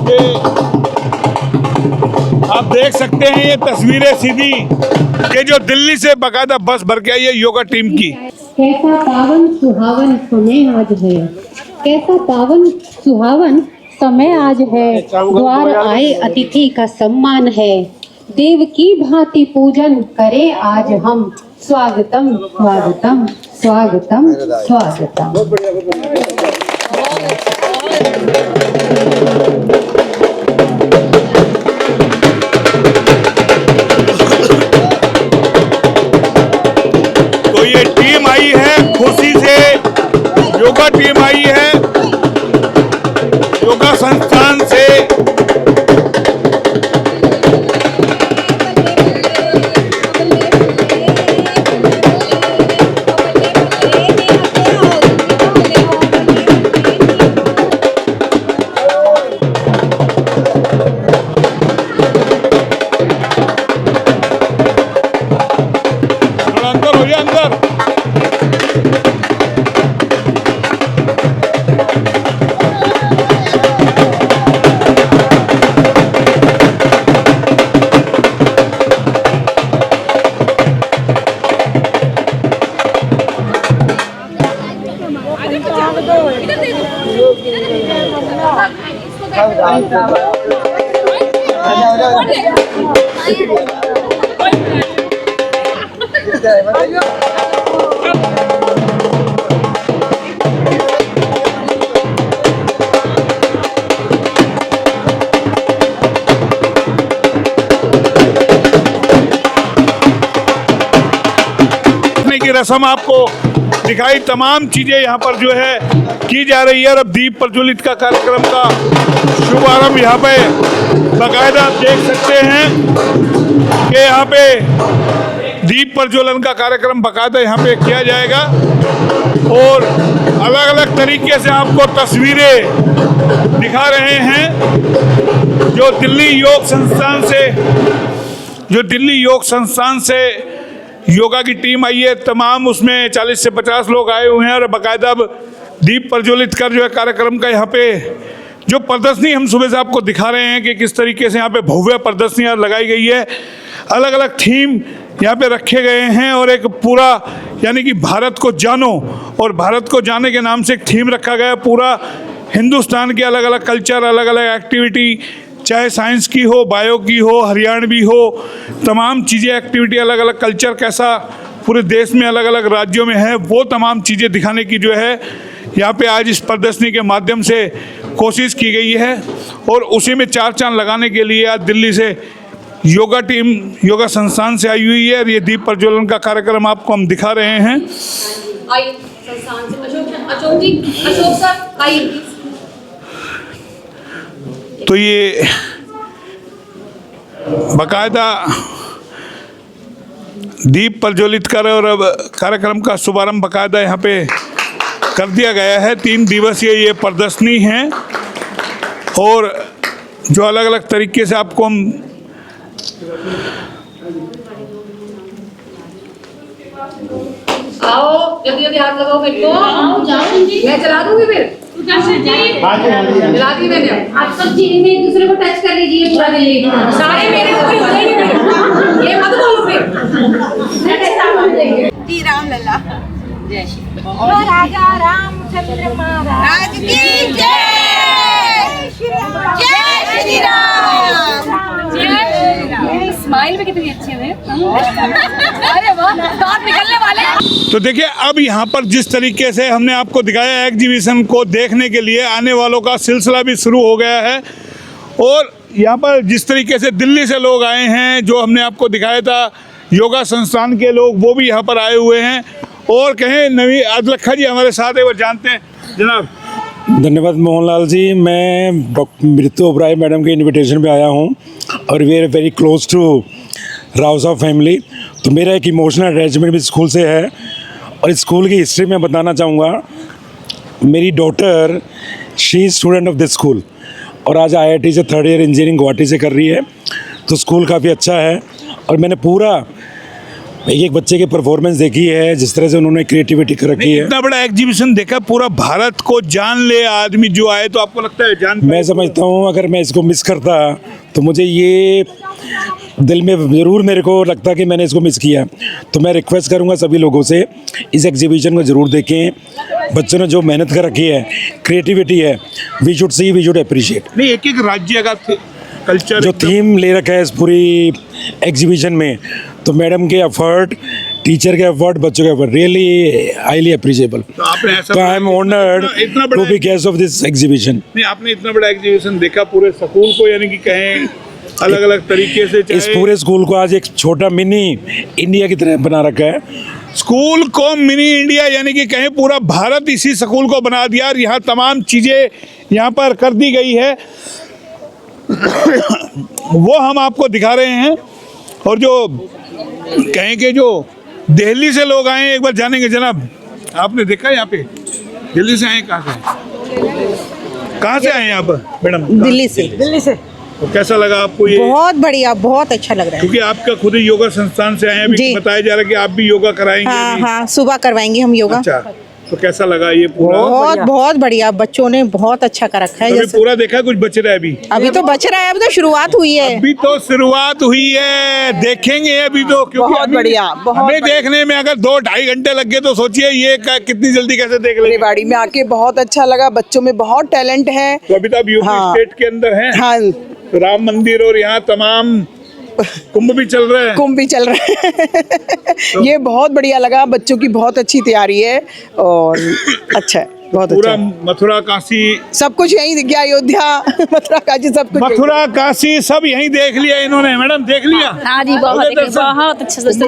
कि आप देख सकते हैं, ये तस्वीरें सीधी कि जो दिल्ली से बाकायदा बस भर के आई है योगा टीम की। कैसा पावन सुहावन समय आज है, कैसा पावन सुहावन समय आज है। द्वार आए अतिथि का सम्मान है, देव की भांति पूजन करे आज हम। स्वागतम स्वागतम स्वागतम स्वागतम। तो ये टीम आई है, खुशी से योगा टीम आई है योगा संस्थान से। थोड़ा अंदर हो जाए, अंदर। की रस्म आपको दिखाई, तमाम चीजें यहाँ पर जो है की जा रही है। और अब दीप प्रज्वलित का कार्यक्रम का शुभारंभ यहाँ पे बाकायदा आप देख सकते हैं कि यहाँ पे दीप प्रज्वलन का कार्यक्रम बाकायदा यहाँ पे किया जाएगा। और अलग अलग तरीके से आपको तस्वीरें दिखा रहे हैं जो दिल्ली योग संस्थान से योगा की टीम आई है। तमाम उसमें 40 से 50 लोग आए हुए हैं और बाकायदा अब दीप प्रज्वलित कर जो है कार्यक्रम का यहाँ पे जो प्रदर्शनी हम सुबह से आपको दिखा रहे हैं कि किस तरीके से यहाँ पे भव्य प्रदर्शनियाँ लगाई गई है। अलग अलग थीम यहाँ पे रखे गए हैं और एक पूरा यानी कि भारत को जानो, और भारत को जाने के नाम से एक थीम रखा गया है। पूरा हिंदुस्तान के अलग अलग कल्चर, अलग अलग एक्टिविटी, चाहे साइंस की हो, बायो की हो, हरियाणवी हो, तमाम चीज़ें, एक्टिविटी, अलग अलग कल्चर कैसा पूरे देश में अलग अलग राज्यों में है, वो तमाम चीज़ें दिखाने की जो है यहाँ पे आज इस प्रदर्शनी के माध्यम से कोशिश की गई है। और उसी में चार चांद लगाने के लिए आज दिल्ली से योगा टीम योगा संस्थान से आई हुई है और ये दीप प्रज्वलन का कार्यक्रम आपको हम दिखा रहे हैं। तो ये बाकायदा दीप प्रज्वलित कर और अब कार्यक्रम का शुभारंभ बाकायदा यहाँ पे कर दिया गया है। 3 दिवसीय ये प्रदर्शनी है और जो अलग अलग तरीके से आपको हम आओ जल्दी जल्दी हाथ लगाओ मेरे को, मैं चला दूंगी फिर। चला दी मैंने। आप सब चीज में एक दूसरे को टच कर लीजिए पूरा दिन, सारे मेरे ऊपर हो जाएंगे, ये मत बोलो फिर। श्री राम लल्ला जय श्री राजा रामचंद्र महाराज की जय श्री राम, जय श्री राम। स्माइल भी कितनी अच्छी है। अरे वाह, दांत निकलने वाले। तो देखिए अब यहाँ पर जिस तरीके से हमने आपको दिखाया एग्जीबिशन को देखने के लिए आने वालों का सिलसिला भी शुरू हो गया है। और यहाँ पर जिस तरीके से दिल्ली से लोग आए हैं, जो हमने आपको दिखाया था योगा संस्थान के लोग, वो भी यहाँ पर आए हुए हैं। और कहें नवी अदलखा जी हमारे साथ है, वो जानते हैं जनाब। धन्यवाद मोहनलाल जी, मैं मृत्यु ओबराय मैडम के इनविटेशन पे आया हूँ और we are very close to Rao Sahab family. तो मेरा एक इमोशनल अटैचमेंट भी स्कूल से है और स्कूल की हिस्ट्री में बताना चाहूँगा। मेरी daughter she is student of this school और आज IIT से 3rd ईयर इंजीनियरिंग गुवाहाटी से कर रही है। तो स्कूल काफ़ी अच्छा है और मैंने पूरा एक बच्चे की परफॉर्मेंस देखी है, जिस तरह से उन्होंने क्रिएटिविटी कर रखी है। इतना बड़ा एग्जीबिशन देखा, पूरा भारत को जान ले आदमी जो आए, तो आपको लगता है जान? मैं समझता हूँ अगर मैं इसको मिस करता तो मुझे ये दिल में ज़रूर मेरे को लगता कि मैंने इसको मिस किया। तो मैं रिक्वेस्ट करूँगा सभी लोगों से इस एग्जीबिशन को ज़रूर देखें। बच्चों ने जो मेहनत कर रखी है, क्रिएटिविटी है, we should see, we should appreciate. नहीं, एक एक राज्य का कल्चर जो थीम ले रखा है इस पूरी एग्जीबिशन में, तो मैडम के एफर्ट, टीचर के एफर्ट, बच्चों के एफर्ट रियली हाईली अप्रिशिएबल। तो I am honoured to be guest of this exhibition. नहीं, आपने इतना बड़ा एग्जीबिशन देखा पूरे स्कूल को, यानी कि कहें अलग अलग तरीके से इस पूरे स्कूल को आज एक छोटा मिनी इंडिया की तरह बना रखा है। स्कूल को मिनी इंडिया, यानी कि कहें पूरा भारत इसी स्कूल को बना दिया और यहाँ तमाम चीज़ें यहाँ पर कर दी गई है वो हम आपको दिखा रहे हैं। और जो कहें कि जो दिल्ली से लोग आए हैं, एक बार जानेंगे जनाब, आपने देखा यहाँ पे दिल्ली से आए? कहाँ से आए हैं आप मैडम? दिल्ली से। तो कैसा लगा आपको ये? बहुत बढ़िया, बहुत अच्छा लग रहा है। क्योंकि आपका खुद ही योगा संस्थान से आए हैं, अभी बताया जा रहा है कि आप भी योगा कराएंगे। हाँ, सुबह करवाएंगे हम योगा। अच्छा, तो कैसा लगा ये पूरा? बहुत बढ़िया, बच्चों ने बहुत अच्छा कर रखा है। पूरा देखा, कुछ बच रहा है अभी तो बच रहा है, अभी तो शुरुआत हुई है। अभी तो शुरुआत हुई है, देखेंगे अभी तो। क्योंकि बहुत बढ़िया, हमें देखने में अगर 2-2.5 घंटे लग गए तो सोचिए ये कितनी जल्दी कैसे देख लेंगे। बाड़ी में आके बहुत अच्छा लगा, बच्चों में बहुत टैलेंट है। तो अभी तो आप यूपी स्टेट के अंदर हैं। हाँ, राम मंदिर और यहाँ तमाम कुंभ भी चल रहा है। ये बहुत बढ़िया लगा, बच्चों की बहुत अच्छी तैयारी है और अच्छा है, बहुत पूरा अच्छा। मथुरा काशी सब कुछ यहीं दिख गया, अयोध्या, मथुरा काशी सब कुछ। मथुरा काशी सब यहीं देख लिया इन्होंने। मैडम देख लिया? हाँ जी, बहुत अच्छे से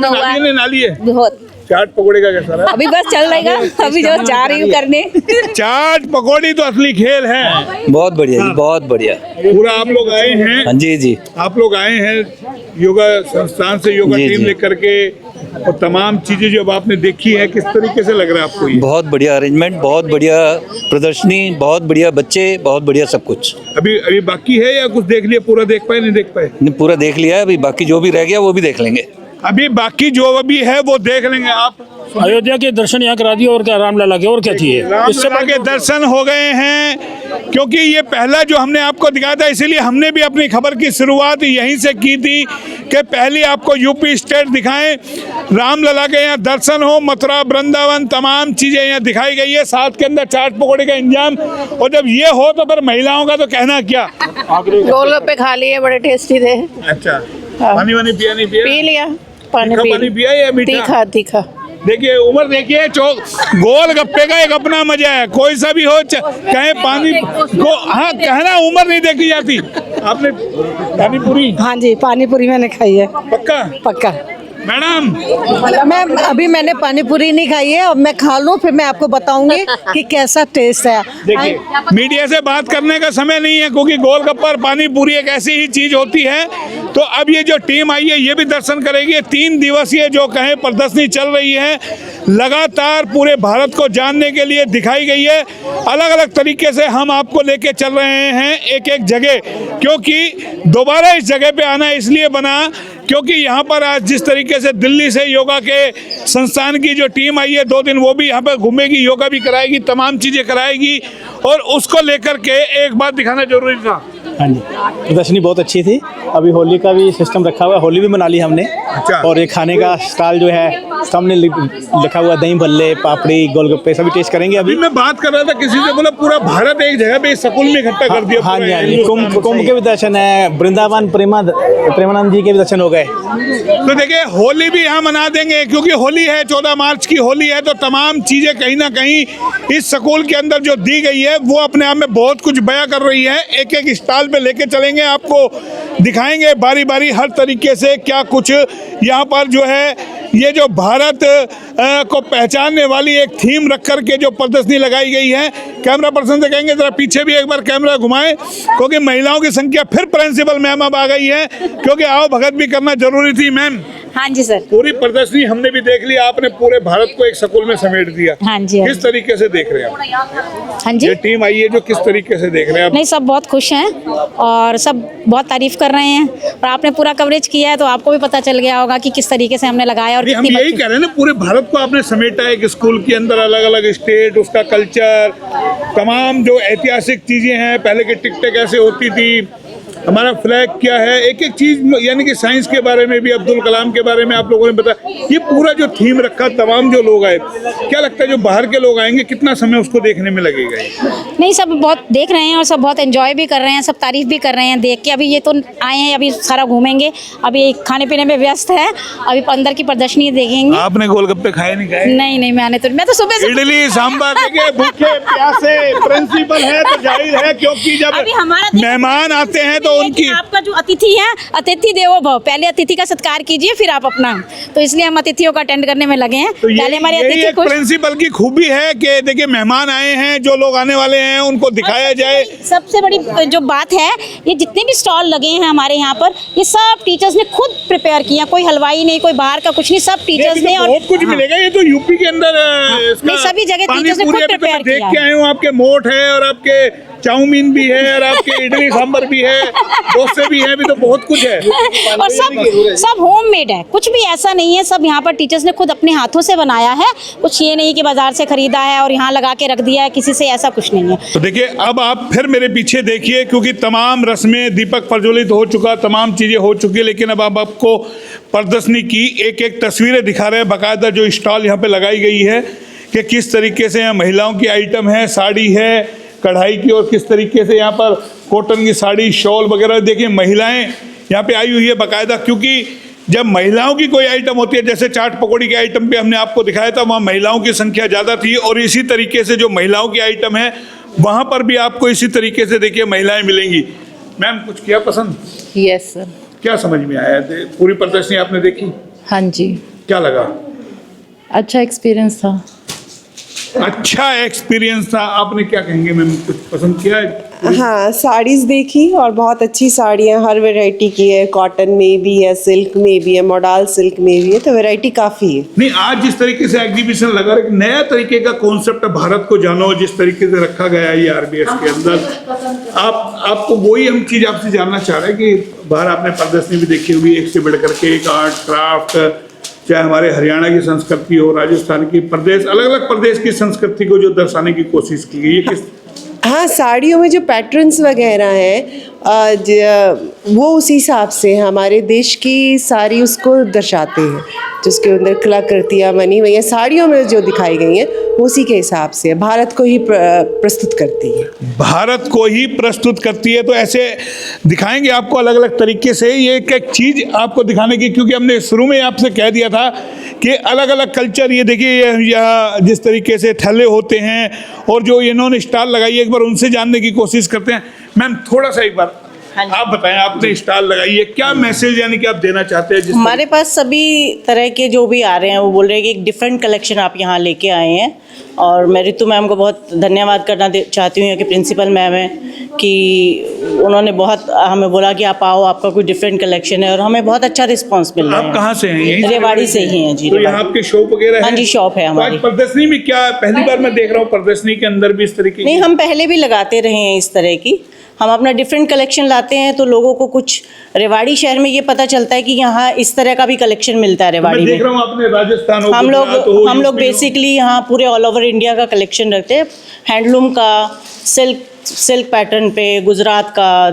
ना लिए बहुत। चाट पकौड़े का कैसा रहा? अभी बस चल रहेगा, अभी जो जा रही हूँ करने। चाट पकौड़ी तो असली खेल है। बहुत बढ़िया जी, बहुत बढ़िया। पूरा आप लोग आए हैं? हाँ जी, आप लोग आए हैं योगा संस्थान से, योगा टीम लेकर के, और तमाम चीजें जो अब आपने देखी है, किस तरीके से लग रहा है आपको ये? बहुत बढ़िया अरेंजमेंट, बहुत बढ़िया प्रदर्शनी, बहुत बढ़िया बच्चे, बहुत बढ़िया सब कुछ। अभी बाकी है या कुछ देख लिया? पूरा देख पाए, नहीं देख पाए? नहीं, पूरा देख लिया है, अभी बाकी जो भी रह गया वो भी देख लेंगे। अभी बाकी जो अभी है वो देख लेंगे। आप अयोध्या के दर्शन यहाँ करा दिए और क्या, रामलला के और क्या चाहिए? रामलला के दर्शन हो गए हैं। क्योंकि ये पहला जो हमने आपको दिखाया था, इसीलिए हमने भी अपनी खबर की शुरुआत यहीं से की थी कि पहले आपको यूपी स्टेट दिखाएं, रामलला के यहाँ दर्शन हो, मथुरा वृंदावन तमाम चीज़ें यहाँ दिखाई गई है, साथ के अंदर चाट पकौड़े का इंतजाम। और जब ये हो तो फिर महिलाओं का तो कहना क्या। गोलगप्पे खा लिए, बड़े टेस्टी थे। अच्छा, पानी वानी पिया नहीं पिया? पी लिया पानी, पानी पिया या मीठा? तीखा तीखा। देखिए उम्र, देखिए गोल गप्पे का एक अपना मजा है, कोई सा भी हो कहे पानी को, हाँ कहना उम्र नहीं देखी जाती। आपने पानी पूरी? हाँ जी, पानी पूरी मैंने खाई है। पक्का? पक्का। मैडम मैंने पानी पूरी नहीं खाई है, अब मैं खा लूँ फिर मैं आपको बताऊंगी कि कैसा टेस्ट है। देखिए मीडिया से बात करने का समय नहीं है, क्योंकि गोलगप्पा और पानी पूरी एक ऐसी ही चीज होती है। तो अब ये जो टीम आई है ये भी दर्शन करेगी। 3 दिवसीय जो कहें प्रदर्शनी चल रही है, लगातार पूरे भारत को जानने के लिए दिखाई गई है। अलग अलग तरीके से हम आपको लेके चल रहे हैं एक एक जगह, क्योंकि दोबारा इस जगह पे आना इसलिए बना क्योंकि यहाँ पर आज जिस तरीके से दिल्ली से योगा के संस्थान की जो टीम आई है 2 दिन, वो भी यहाँ पर घूमेगी, योगा भी कराएगी, तमाम चीज़ें कराएगी, और उसको लेकर के एक बात दिखाना जरूरी था। हाँ जी, प्रदर्शनी बहुत अच्छी थी। अभी होली का भी सिस्टम रखा हुआ है, होली भी मना ली हमने। अच्छा। और ये खाने का स्टॉल जो है सामने लिखा हुआ, दही भल्ले, पापड़ी, गोलगप्पे सभी टेस्ट करेंगे। अभी मैं बात कर रहा था किसी से, बोला पूरा भारत एक जगह पे स्कूल में इकट्ठा कर दिया। हाँ जी, हाँ जी, कुंभ के भी दर्शन है, वृंदावन प्रेमानंद जी के भी दर्शन हो गए। तो देखिए होली भी यहाँ मना देंगे, क्योंकि होली है, 14 मार्च की होली है, तो तमाम चीज़ें कहीं ना कहीं इस स्कूल के अंदर जो दी गई है वो अपने आप में बहुत कुछ बयां कर रही है। एक एक स्टॉल पे लेके चलेंगे, आपको दिखाएंगे बारी बारी हर तरीके से क्या कुछ यहाँ पर जो है। ये जो भारत को पहचानने वाली एक थीम रख कर के जो प्रदर्शनी लगाई गई है, कैमरा पर्सन से कहेंगे जरा पीछे भी एक बार कैमरा घुमाएं, क्योंकि महिलाओं की संख्या फिर प्रिंसिपल मैम अब आ गई है, क्योंकि आओ भगत भी करना जरूरी थी। मैम हाँ जी सर, पूरी प्रदर्शनी हमने भी देख लिया, आपने पूरे भारत को एक स्कूल में समेट दिया। हाँ जी, किस तरीके से देख रहे हैं आप? हाँ जी, ये टीम आई है जो किस तरीके से देख रहे हैं आप? नहीं सब बहुत खुश हैं और सब बहुत तारीफ कर रहे हैं, और आपने पूरा कवरेज किया है तो आपको भी पता चल गया होगा कि किस तरीके से हमने लगाया। और हम यही कह रहे हैं ना, पूरे भारत को आपने समेटा है एक स्कूल के अंदर, अलग अलग स्टेट, उसका कल्चर, तमाम जो ऐतिहासिक चीजें हैं, पहले की टिकटें कैसे होती थी, हमारा फ्लैग क्या है, एक एक चीज, यानी कि साइंस के बारे में भी, अब्दुल कलाम के बारे में आप लोगों ने बताया। ये पूरा जो थीम रखा, तमाम जो लोग आए, क्या लगता है जो बाहर के लोग आएंगे कितना समय उसको देखने में लगेगा? नहीं सब बहुत देख रहे हैं और सब बहुत एंजॉय भी कर रहे हैं, सब तारीफ भी कर रहे हैं देख के। अभी ये तो आए हैं, अभी सारा घूमेंगे, अभी खाने पीने में व्यस्त है, अभी अंदर की प्रदर्शनी देखेंगे। आपने गोलगप्पे खाए नहीं खाए? नहीं मैं तो सुबह से इडली सांभर देखिए, भूखे प्यासे प्रिंसिपल है तो जाहिर है, क्योंकि जब मेहमान आते हैं तो उनकी, आपका जो अतिथि है, अतिथि देवो भव, पहले अतिथि का सत्कार कीजिए फिर आप अपना, तो इसलिए हम अतिथियों का अटेंड करने में लगे हैं। तो पहले हमारे अतिथि को, प्रिंसिपल की खूबी है कि देखिए मेहमान आए हैं, जो लोग आने वाले हैं उनको दिखाया जाए। सबसे बड़ी जो बात है, ये जितने भी स्टॉल लगे हैं हमारे यहाँ पर, ये सब टीचर्स ने खुद प्रिपेयर किया, कोई हलवाई नहीं, कोई बाहर का कुछ नहीं, सब टीचर्स ने। और बहुत कुछ मिलेगा, ये तो यूपी के अंदर नहीं, सभी जगह टीचर्स ने खुद प्रिपेयर किया। देख के आए हूँ, आपके मोठ है और आपके चाउमीन भी है और आपके इडली सांभर भी है, डोसे भी है, भी तो बहुत कुछ है। और सब होममेड है, कुछ भी ऐसा नहीं है, सब यहाँ पर टीचर्स ने खुद अपने हाथों से बनाया है, कुछ ये नहीं कि बाजार से खरीदा है और यहाँ लगा के रख दिया है किसी से, ऐसा कुछ नहीं है। तो देखिए अब आप फिर मेरे पीछे देखिए, क्योंकि तमाम रस्में, दीपक प्रज्वलित हो चुका, तमाम चीज़ें हो चुकी, लेकिन अब आप आपको प्रदर्शनी की एक एक तस्वीरें दिखा रहे हैं, बाकायदा जो स्टॉल यहाँ पे लगाई गई है कि किस तरीके से यहाँ महिलाओं की आइटम है, साड़ी है, कढ़ाई की, और किस तरीके से यहाँ पर कॉटन की साड़ी, शॉल वगैरह। देखिए महिलाएं यहाँ पे आई हुई है बाकायदा, क्योंकि जब महिलाओं की कोई आइटम होती है, जैसे चाट पकौड़ी के आइटम पे हमने आपको दिखाया था, वहाँ महिलाओं की संख्या ज़्यादा थी, और इसी तरीके से जो महिलाओं की आइटम है वहाँ पर भी आपको इसी तरीके से देखिए महिलाएं मिलेंगी। मैम कुछ किया पसंद? Yes sir. क्या समझ में आया? पूरी प्रदर्शनी आपने देखी? हाँ जी। क्या लगा? अच्छा एक्सपीरियंस था। अच्छा एक्सपीरियंस था। आपने क्या कहेंगे मैम, कुछ पसंद किया है? हाँ, साड़ीज़ देखी और बहुत अच्छी साड़ियाँ हर वैरायटी की है, कॉटन में भी है, सिल्क में भी है, मॉडल सिल्क में भी है, तो वैरायटी काफ़ी है। नहीं, आज जिस तरीके से एग्जीबिशन लगा रहा है, नया तरीके का कॉन्सेप्ट भारत को जानो, जिस तरीके से रखा गया है ये आरबीएस के अंदर, आपको वही हम चीज़ आपसे जानना चाह रहे हैं कि बाहर आपने प्रदर्शनी भी देखी होगी, एक से बढ़ करके एक, आर्ट क्राफ्ट, चाहे हमारे हरियाणा की संस्कृति हो, राजस्थान की, प्रदेश, अलग अलग प्रदेश की संस्कृति को जो दर्शाने की कोशिश की गई है, किस हाँ, साड़ियों में जो पैटर्न्स वगैरह हैं वो उसी हिसाब से हमारे देश की साड़ी उसको दर्शाते हैं, जिसके अंदर कलाकृतियाँ बनी हुई हैं साड़ियों में जो दिखाई गई हैं उसी के हिसाब से भारत को ही प्रस्तुत करती है। भारत को ही प्रस्तुत करती है। तो ऐसे दिखाएंगे आपको अलग अलग तरीके से, ये एक एक चीज़ आपको दिखाने की, क्योंकि हमने शुरू में आपसे कह दिया था कि अलग अलग कल्चर, ये देखिए यहाँ जिस तरीके से थैले होते हैं और जो इन्होंने स्टॉल लगाई है, एक बार उनसे जानने की कोशिश करते हैं। मैम थोड़ा सा एक बार आप बताएं, आपने स्टॉल लगाई है, क्या मैसेज यानी कि आप देना चाहते हैं? हमारे पास सभी तरह के जो भी आ रहे हैं वो बोल रहे हैं कि एक डिफरेंट कलेक्शन आप यहाँ लेके आए हैं, और मैं रितु मैम को बहुत धन्यवाद करना चाहती हूँ कि प्रिंसिपल मैम है कि उन्होंने बहुत हमें बोला कि आप आओ, आपका कोई डिफरेंट कलेक्शन है, और हमें बहुत अच्छा रिस्पांस मिल रहा है। आप कहाँ से हैं? रेवाड़ी से ही हैं जी। तो यहाँ आपके शॉप वगैरह है? हाँ जी, शॉप है हमारी। प्रदर्शनी में क्या पहली बार मैं देख रहा हूँ प्रदर्शनी के अंदर भी इस तरीके? नहीं, हम पहले भी लगाते रहे हैं इस तरह की। हम अपना डिफरेंट कलेक्शन लाते हैं तो लोगों को कुछ रेवाड़ी शहर में ये पता चलता है कि यहाँ इस तरह का भी कलेक्शन मिलता है रेवाड़ी में। देख रहा हूँ आपने राजस्थान हो, हम लोग बेसिकली यहाँ पूरे ऑल ओवर इंडिया का कलेक्शन रखते हैं, हैंडलूम का, सिल्क पैटर्न पे, गुजरात का,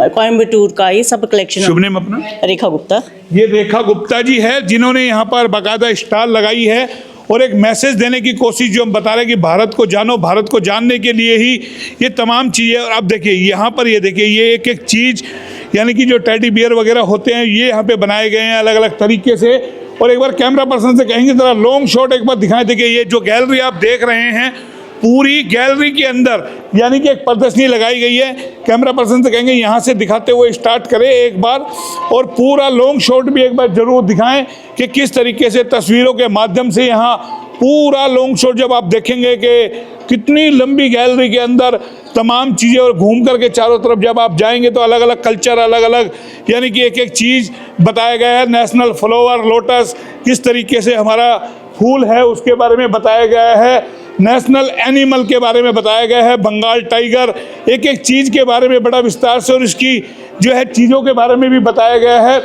कोयम्बटूर का, ये सब कलेक्शन। शुभ नाम अपना? रेखा गुप्ता। ये रेखा गुप्ता जी है जिन्होंने यहाँ पर बाकायदा स्टॉल लगाई है और एक मैसेज देने की कोशिश, जो हम बता रहे हैं कि भारत को जानो, भारत को जानने के लिए ही ये तमाम चीज़ें। और आप देखिए यहाँ पर, ये देखिए ये एक एक चीज़, यानी कि जो टेडी बियर वगैरह होते हैं ये यहाँ पे बनाए गए हैं अलग अलग तरीके से। और एक बार कैमरा पर्सन से कहेंगे जरा लॉन्ग शॉट एक बार दिखाएं। देखिए ये जो गैलरी आप देख रहे हैं, पूरी गैलरी के अंदर यानी कि एक प्रदर्शनी लगाई गई है। कैमरा पर्सन से कहेंगे यहाँ से दिखाते हुए स्टार्ट करें एक बार, और पूरा लॉन्ग शॉट भी एक बार ज़रूर दिखाएं कि किस तरीके से तस्वीरों के माध्यम से यहाँ पूरा लॉन्ग शॉट जब आप देखेंगे कि कितनी लंबी गैलरी के अंदर तमाम चीज़ें, और घूम करके चारों तरफ जब आप जाएंगे तो अलग अलग कल्चर, अलग अलग यानी कि एक एक चीज़ बताया गया है। नेशनल फ्लावर लोटस किस तरीके से हमारा फूल है उसके बारे में बताया गया है, नेशनल एनिमल के बारे में बताया गया है, बंगाल टाइगर, एक एक चीज़ के बारे में बड़ा विस्तार से और इसकी जो है चीज़ों के बारे में भी बताया गया है।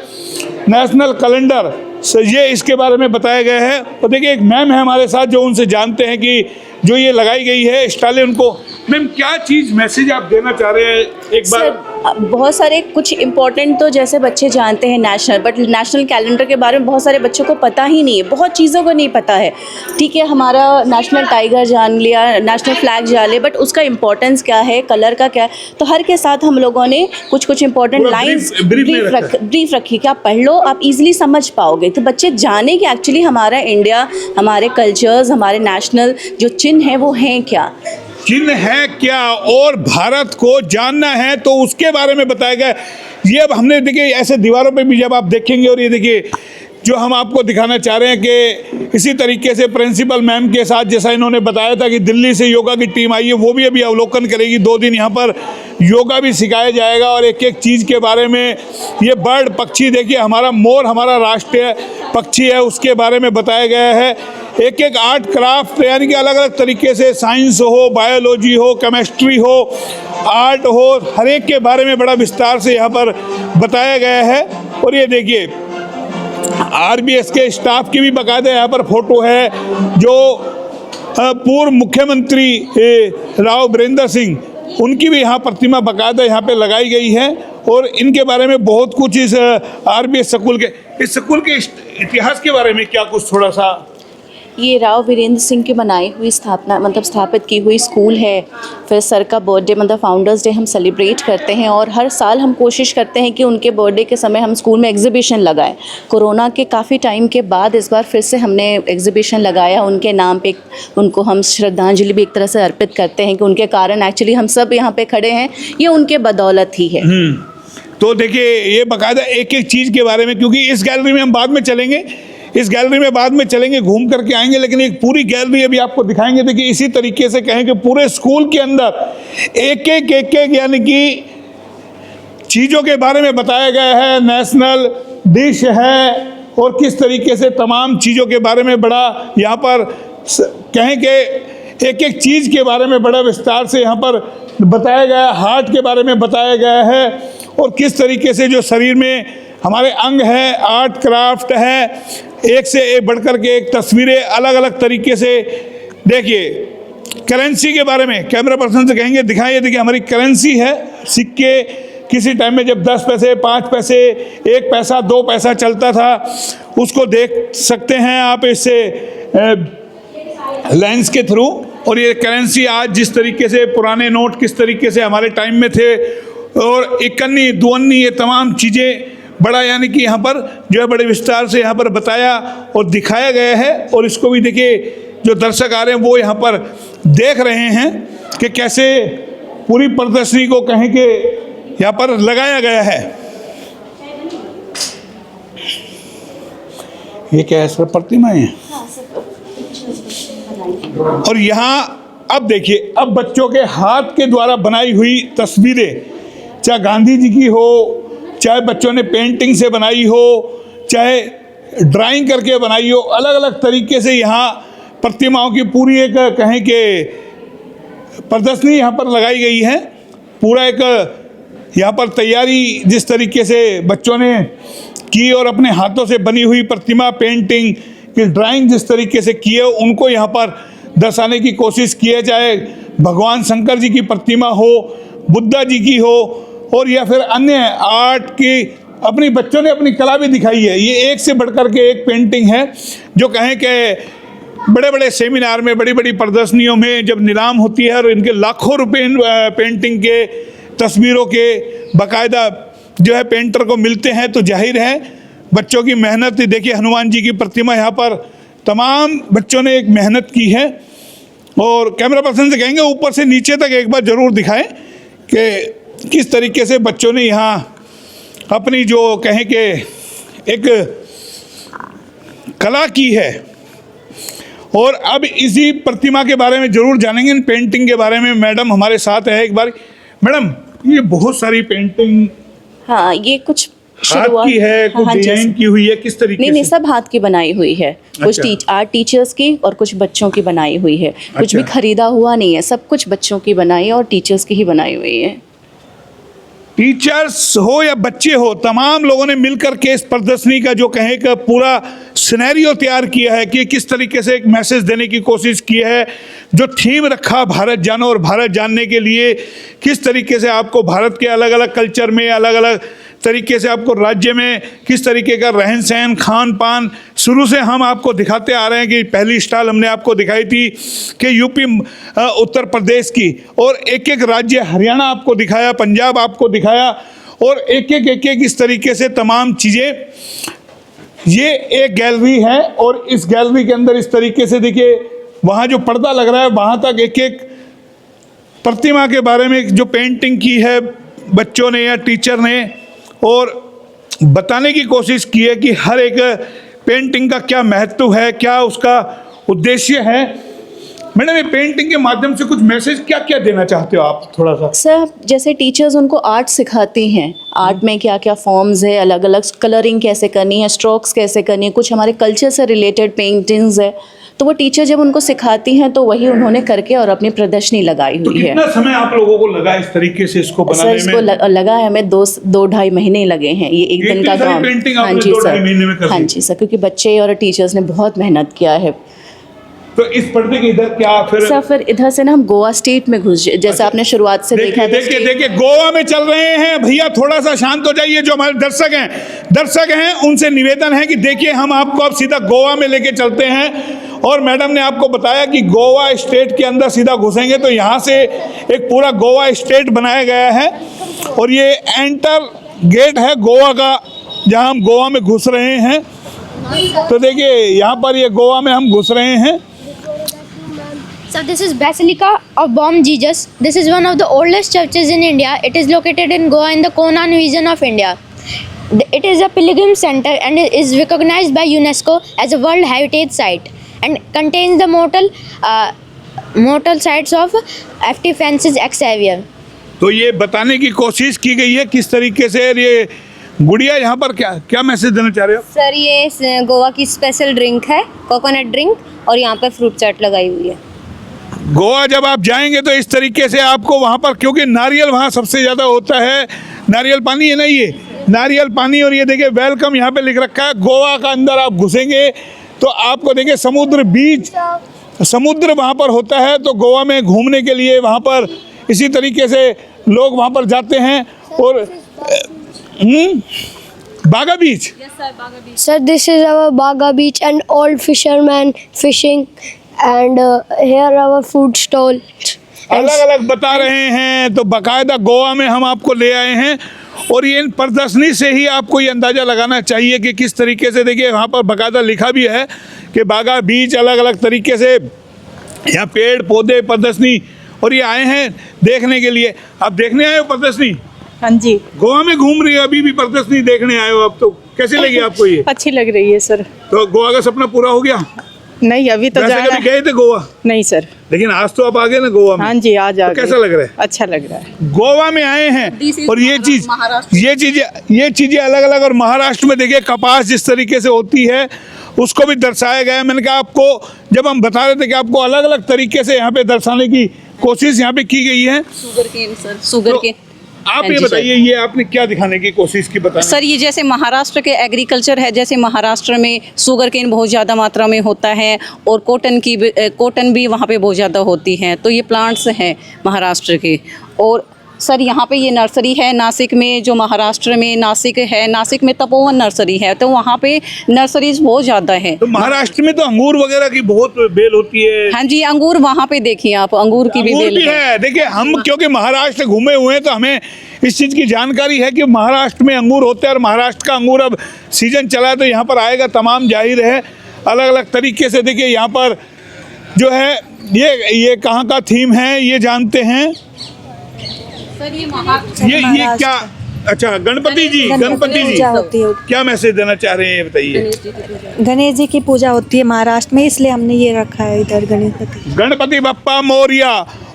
नेशनल कैलेंडर से ये इसके बारे में बताया गया है। और देखिए एक मैम है हमारे साथ जो उनसे जानते हैं कि जो ये लगाई गई है स्टॉलें, उनको मैम क्या चीज़ मैसेज आप देना चाह रहे हैं? एक बार बहुत सारे कुछ इम्पोर्टेंट तो जैसे बच्चे जानते हैं नेशनल, बट नेशनल कैलेंडर के बारे में बहुत सारे बच्चों को पता ही नहीं है, बहुत चीज़ों को नहीं पता है। ठीक है, हमारा नेशनल टाइगर जान लिया, नेशनल फ्लैग जान लिया, बट उसका इम्पोर्टेंस क्या है, कलर का क्या है, तो हर के साथ हम लोगों ने कुछ इंपॉर्टेंट लाइन्स ब्रीफ रखी कि आप पढ़ लो, आप इजीली समझ पाओगे, तो बच्चे जाने कि एक्चुअली हमारा इंडिया, हमारे कल्चर्स, हमारे नेशनल जो चिन्ह हैं वो हैं क्या, चिन्ह है क्या, और भारत को जानना है तो उसके बारे में बताया गया। ये अब हमने देखिए ऐसे दीवारों पे भी जब आप देखेंगे, और ये देखिए जो हम आपको दिखाना चाह रहे हैं कि इसी तरीके से प्रिंसिपल मैम के साथ जैसा इन्होंने बताया था कि दिल्ली से योगा की टीम आई है, वो भी अभी अवलोकन करेगी। 2 दिन यहाँ पर योगा भी सिखाया जाएगा और एक एक चीज़ के बारे में, ये बर्ड पक्षी देखिए, हमारा मोर हमारा राष्ट्रीय पक्षी है, उसके बारे में बताया गया है। एक एक आर्ट क्राफ्ट यानी कि अलग अलग तरीके से, साइंस हो, बायोलॉजी हो, केमिस्ट्री हो, आर्ट हो, हर एक के बारे में बड़ा विस्तार से यहाँ पर बताया गया है। और ये देखिए RBS के स्टाफ की भी बाकायदा यहाँ पर फोटो है, जो पूर्व मुख्यमंत्री राव वीरेंद्र सिंह, उनकी भी यहाँ प्रतिमा बाकायदा यहाँ पे लगाई गई है। और इनके बारे में बहुत कुछ इस RBS स्कूल के, इस स्कूल के इतिहास के बारे में क्या कुछ थोड़ा सा। ये राव वीरेंद्र सिंह की बनाई हुई स्थापना मतलब स्थापित की हुई स्कूल है। फिर सर का बर्थडे मतलब फाउंडर्स डे हम सेलिब्रेट करते हैं, और हर साल हम कोशिश करते हैं कि उनके बर्थडे के समय हम स्कूल में एग्जीबिशन लगाएं। कोरोना के काफ़ी टाइम के बाद इस बार फिर से हमने एग्जीबिशन लगाया उनके नाम पे। उनको हम श्रद्धांजलि भी एक तरह से अर्पित करते हैं कि उनके कारण एक्चुअली हम सब यहाँ पे खड़े हैं, ये उनके बदौलत ही है। तो देखिए ये बाकायदा एक एक चीज़ के बारे में, क्योंकि इस गैलरी में हम बाद में चलेंगे, इस गैलरी में बाद में चलेंगे, घूम करके आएंगे, लेकिन एक पूरी गैलरी अभी आपको दिखाएंगे। देखिए इसी तरीके से कहें कि पूरे स्कूल के अंदर एक एक यानी कि चीज़ों के बारे में बताया गया है। नेशनल डिश है और किस तरीके से तमाम चीज़ों के बारे में बड़ा यहाँ पर कहें कि एक एक चीज़ के बारे में बड़ा विस्तार से यहाँ पर बताया गया है। हार्ट के बारे में बताया गया है, और किस तरीके से जो शरीर में हमारे अंग है, आर्ट क्राफ्ट है, एक से एक बढ़कर के एक तस्वीरें अलग अलग तरीके से। देखिए करेंसी के बारे में कैमरा पर्सन से कहेंगे दिखाएं। ये देखिए हमारी करेंसी है, सिक्के किसी टाइम में जब 10 पैसे 5 पैसे 1 पैसा 2 पैसा चलता था उसको देख सकते हैं आप इससे लेंस के थ्रू। और ये करेंसी आज जिस तरीके से पुराने नोट किस तरीके से हमारे टाइम में थे और इक्कन्नी दुअन्नी ये तमाम चीज़ें बड़ा यानी कि यहाँ पर जो है बड़े विस्तार से यहाँ पर बताया और दिखाया गया है। और इसको भी देखिए जो दर्शक आ रहे हैं वो यहाँ पर देख रहे हैं कि कैसे पूरी प्रदर्शनी को कहें कि यहाँ पर लगाया गया है। ये क्या है सर, प्रतिमाएं हैं। और यहाँ अब देखिए अब बच्चों के हाथ के द्वारा बनाई हुई तस्वीरें, चाहे गांधी जी की हो, चाहे बच्चों ने पेंटिंग से बनाई हो, चाहे ड्राइंग करके बनाई हो, अलग अलग तरीके से यहाँ प्रतिमाओं की पूरी एक कहें कि प्रदर्शनी यहाँ पर लगाई गई है। पूरा एक यहाँ पर तैयारी जिस तरीके से बच्चों ने की और अपने हाथों से बनी हुई प्रतिमा पेंटिंग की ड्राइंग जिस तरीके से की है उनको यहाँ पर दर्शाने की कोशिश की है। चाहे भगवान शंकर जी की प्रतिमा हो, बुद्धा जी की हो और या फिर अन्य आर्ट की अपनी बच्चों ने अपनी कला भी दिखाई है। ये एक से बढ़कर के एक पेंटिंग है जो कहें कि बड़े बड़े सेमिनार में बड़ी बड़ी प्रदर्शनियों में जब नीलाम होती है और इनके लाखों रुपए पेंटिंग के तस्वीरों के बाकायदा जो है पेंटर को मिलते हैं तो जाहिर है बच्चों की मेहनत। देखिए हनुमान जी की प्रतिमा यहाँ पर तमाम बच्चों ने एक मेहनत की है। और कैमरा पर्सन से कहेंगे ऊपर से नीचे तक एक बार ज़रूर दिखाएं कि किस तरीके से बच्चों ने यहाँ अपनी जो कहें कि एक कला की है। और अब इसी प्रतिमा के बारे में ज़रूर जानेंगे, इन पेंटिंग के बारे में। मैडम हमारे साथ है एक बार। मैडम ये बहुत सारी पेंटिंग हाँ ये कुछ हाथ की है, कुछ डिजाइन की हुई है, किस तरीके नहीं से? सब हाथ की बनाई हुई है। कुछ आर्ट टीचर्स की और कुछ बच्चों की बनाई हुई है। कुछ भी खरीदा हुआ नहीं है, सब कुछ बच्चों की बनाई और टीचर्स की ही बनाई हुई है। टीचर्स हो या बच्चे हो, तमाम लोगों ने मिलकर के इस प्रदर्शनी का जो कहें कि पूरा सिनेरियो तैयार किया है कि किस तरीके से एक मैसेज देने की कोशिश की है। जो थीम रखा भारत जानो और भारत जानने के लिए किस तरीके से आपको भारत के अलग अलग कल्चर में अलग अलग तरीके से आपको राज्य में किस तरीके का रहन सहन खान पान शुरू से हम आपको दिखाते आ रहे हैं कि पहली स्टॉल हमने आपको दिखाई थी कि यूपी उत्तर प्रदेश की, और एक एक राज्य हरियाणा आपको दिखाया, पंजाब आपको दिखाया और एक एक इस तरीके से तमाम चीज़ें। ये एक गैलरी है और इस गैलरी के अंदर इस तरीके से देखिए वहाँ जो पर्दा लग रहा है वहाँ तक एक एक प्रतिमा के बारे में जो पेंटिंग की है बच्चों ने या टीचर ने और बताने की कोशिश की है कि हर एक पेंटिंग का क्या महत्व है, क्या उसका उद्देश्य है। मैडम ये पेंटिंग के माध्यम से कुछ मैसेज क्या क्या देना चाहते हो आप थोड़ा सा? सर जैसे टीचर्स उनको आर्ट सिखाती हैं, आर्ट में क्या क्या फॉर्म्स है, अलग अलग कलरिंग कैसे करनी है, स्ट्रोक्स कैसे करनी है, कुछ हमारे कल्चर से रिलेटेड पेंटिंग्स है, तो वो टीचर जब उनको सिखाती हैं तो वही उन्होंने करके और अपनी प्रदर्शनी लगाई हुई है। कितना समय आप लोगों को लगा इस तरीके से इसको बनाने में? सर इसको लगा है हमें 2-2.5 महीने लगे हैं। ये एक दिन का काम। हाँ जी सर, हाँ जी सर, क्योंकि बच्चे और टीचर्स ने बहुत मेहनत किया है। तो इस पर्दे के इधर क्या फिर इधर से ना हम गोवा स्टेट में घुस, जैसे आपने शुरुआत से देखा। देखिए गोवा में चल रहे हैं भैया, थोड़ा सा शांत हो जाइए। जो हमारे दर्शक हैं उनसे निवेदन है कि देखिए हम आपको अब सीधा गोवा में लेके चलते हैं। और मैडम ने आपको बताया कि गोवा स्टेट के अंदर सीधा घुसेंगे तो यहाँ से एक पूरा गोवा स्टेट बनाया गया है और ये एंटर गेट है गोवा का, जहाँ हम गोवा में घुस रहे हैं। तो देखिए यहाँ पर ये गोवा में हम घुस रहे हैं। So this is Basilica of Bom Jesus. This is one of the oldest churches in India. It is located in Goa in the Konkan region of India. It is a pilgrim center and is recognized by UNESCO as a World Heritage Site and contains the mortal sites of F.T. Francis Xavier. तो ये बताने की कोशिश की गई है किस तरीके से ये गुड़िया यहाँ पर क्या मैसेज देना चाह रहे हो? सर ये गोवा की स्पेशल ड्रिंक है, कोकोनट ड्रिंक, और यहाँ पे फ्रूट चाट लगाई हुई है। गोवा जब आप जाएंगे तो इस तरीके से आपको वहाँ पर, क्योंकि नारियल वहाँ सबसे ज़्यादा होता है, नारियल पानी है ना, ये नारियल पानी। और ये देखिए वेलकम यहाँ पे लिख रखा है। गोवा का अंदर आप घुसेंगे तो आपको देखिए समुद्र बीच समुद्र वहाँ पर होता है, तो गोवा में घूमने के लिए वहाँ पर इसी तरीके से लोग वहाँ पर जाते हैं। और बागा बीच, Sir, this is our Baga beach and all fishermen fishing and here our food stall. अलग अलग बता रहे हैं। तो बाकायदा गोवा में हम आपको ले आए हैं और ये इन प्रदर्शनी से ही आपको ये अंदाज़ा लगाना चाहिए कि किस तरीके से, देखिए वहाँ पर बाकायदा लिखा भी है कि बागा बीच, अलग अलग तरीके से यहाँ पेड़ पौधे प्रदर्शनी, और ये आए हैं देखने के लिए। आप देखने आए हो प्रदर्शनी? हाँ जी, गोवा में घूम रही हो, अभी भी प्रदर्शनी देखने आए हो आप, तो कैसी लगी आपको ये? अच्छी लग रही है सर। तो गोवा का सपना पूरा हो गया? नहीं, अभी तो वैसे कभी गए थे गोवा? नहीं सर। लेकिन आज तो आप आ गए ना गोवा में। हाँ जी, आज आ तो कैसा लग रहा है? अच्छा लग रहा है। गोवा में आए हैं और ये चीजें अलग अलग, और महाराष्ट्र में देखिए कपास जिस तरीके से होती है उसको भी दर्शाया गया है। मैंने कहा आपको, जब हम बता रहे थे कि आपको अलग अलग तरीके से यहाँ पे दर्शाने की कोशिश यहाँ पे की गई है। Sugar cane sir, sugar cane. आप ये बताइए, ये आपने क्या दिखाने की कोशिश की, बताना सर। ये जैसे महाराष्ट्र के एग्रीकल्चर है, जैसे महाराष्ट्र में शुगर केन बहुत ज़्यादा मात्रा में होता है और कॉटन भी वहाँ पे बहुत ज़्यादा होती है। तो ये प्लांट्स हैं महाराष्ट्र के। और सर यहाँ पे ये नर्सरी है नासिक में, जो महाराष्ट्र में नासिक है, नासिक में तपोवन नर्सरी है, तो वहाँ पे नर्सरीज बहुत ज़्यादा है। तो महाराष्ट्र में तो अंगूर वगैरह की बहुत बेल होती है। हाँ जी, अंगूर वहाँ पे देखिए आप, अंगूर की भी बेल है। देखिए हम क्योंकि महाराष्ट्र घूमे हुए हैं तो हमें इस चीज़ की जानकारी है कि महाराष्ट्र में अंगूर होते हैं, और महाराष्ट्र का अंगूर अब सीजन चला है तो यहाँ पर आएगा तमाम, जाहिर है अलग अलग तरीके से। देखिए यहाँ पर जो है ये कहाँ का थीम है ये जानते हैं सर। ये क्या, अच्छा गणपति जी क्या मैसेज देना चाह रहे हैं, ये बताइए। गणेश जी की पूजा होती है महाराष्ट्र में, इसलिए हमने ये रखा है इधर गणपति बप्पा मोरिया।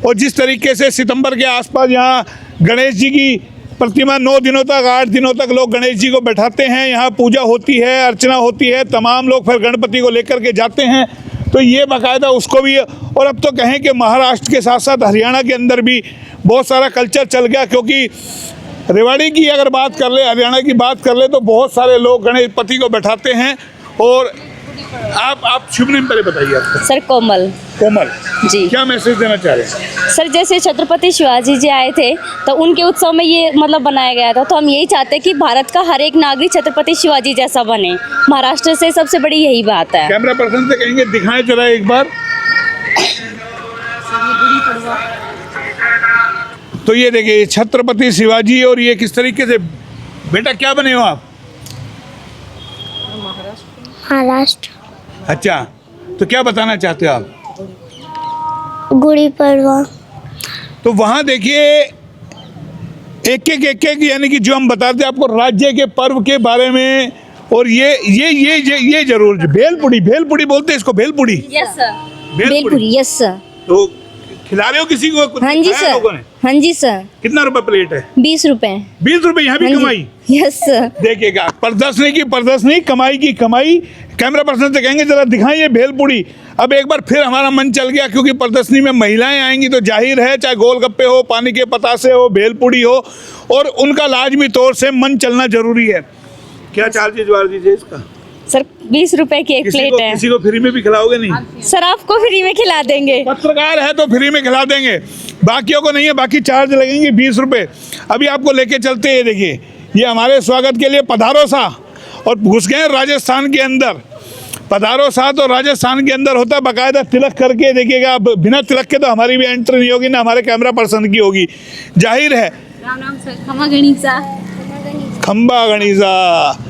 और जिस तरीके से सितंबर के आसपास यहाँ गणेश जी की प्रतिमा 9 दिनों तक, 8 दिनों तक लोग गणेश जी को बैठाते हैं, यहाँ पूजा होती है, अर्चना होती है, तमाम लोग फिर गणपति को लेकर के जाते हैं। तो ये बाकायदा उसको भी, और अब तो कहें कि महाराष्ट्र के साथ साथ हरियाणा के अंदर भी बहुत सारा कल्चर चल गया, क्योंकि रेवाड़ी की अगर बात कर ले, हरियाणा की बात कर ले, तो बहुत सारे लोग गणपति को बैठाते हैं। और आप शुभ नाम पहले बताइए आपका। सर कोमल जी, क्या मैसेज देना चाह रहे हैं? सर जैसे छत्रपति शिवाजी जी आए थे तो उनके उत्सव में ये मतलब बनाया गया था, तो हम यही चाहते हैं कि भारत का हर एक नागरिक छत्रपति शिवाजी जैसा बने। महाराष्ट्र से सबसे बड़ी यही बात है। कैमरा पर्सन से कहेंगे दिखाएं जरा एक बार। तो ये देखिए छत्रपति शिवाजी, और ये किस तरीके से, बेटा क्या बने हो आप? महाराष्ट्र। अच्छा, तो क्या बताना चाहते हो आप? गुड़ी पड़वा। तो वहाँ देखिए एक यानी कि जो हम बताते हैं आपको राज्य के पर्व के बारे में, और ये जरूर भेलपुड़ी बोलते हैं इसको, bhelpuri. Yes sir, bhelpuri. Yes sir. तो खिला रहे हो किसी को? हाँ जी सर। हाँ जी सर। कितना रुपए प्लेट है? 20 रुपए। 20 रुपए, यहाँ भी कमाई? Yes sir. देखिएगा, प्रदर्शनी की प्रदर्शनी, कमाई की कमाई। कैमरा पर्सन से कहेंगे जरा दिखाइए भेलपुड़ी। अब एक बार फिर हमारा मन चल गया, क्योंकि प्रदर्शनी में महिलाएं आएंगी तो जाहिर है चाहे गोलगप्पे हो, पानी के पतासे हो, भेलपुड़ी हो, और उनका लाजमी तौर से मन चलना जरूरी है। क्या चार्जेज वार्जेज है इसका? सर 20 रुपए की एक प्लेट है। किसी को फ्री में भी खिलाओगे? नहीं सर, आपको फ्री में खिला देंगे। पत्रकार है तो फ्री में खिला देंगे, बाकियों को नहीं है, बाकी चार्ज लगेंगे 20 रुपए। अभी आपको लेके चलते हैं, देखिए ये हमारे स्वागत के लिए पधारो सा, और घुस गए राजस्थान के अंदर। पधारो सा तो राजस्थान के अंदर होता है, बाकायदा तिलक करके। देखिएगा, अब बिना तिलक के तो हमारी भी एंट्री नहीं होगी, ना हमारे कैमरा पर्सन की होगी, जाहिर है। राम सर। खम्बा गणिसा,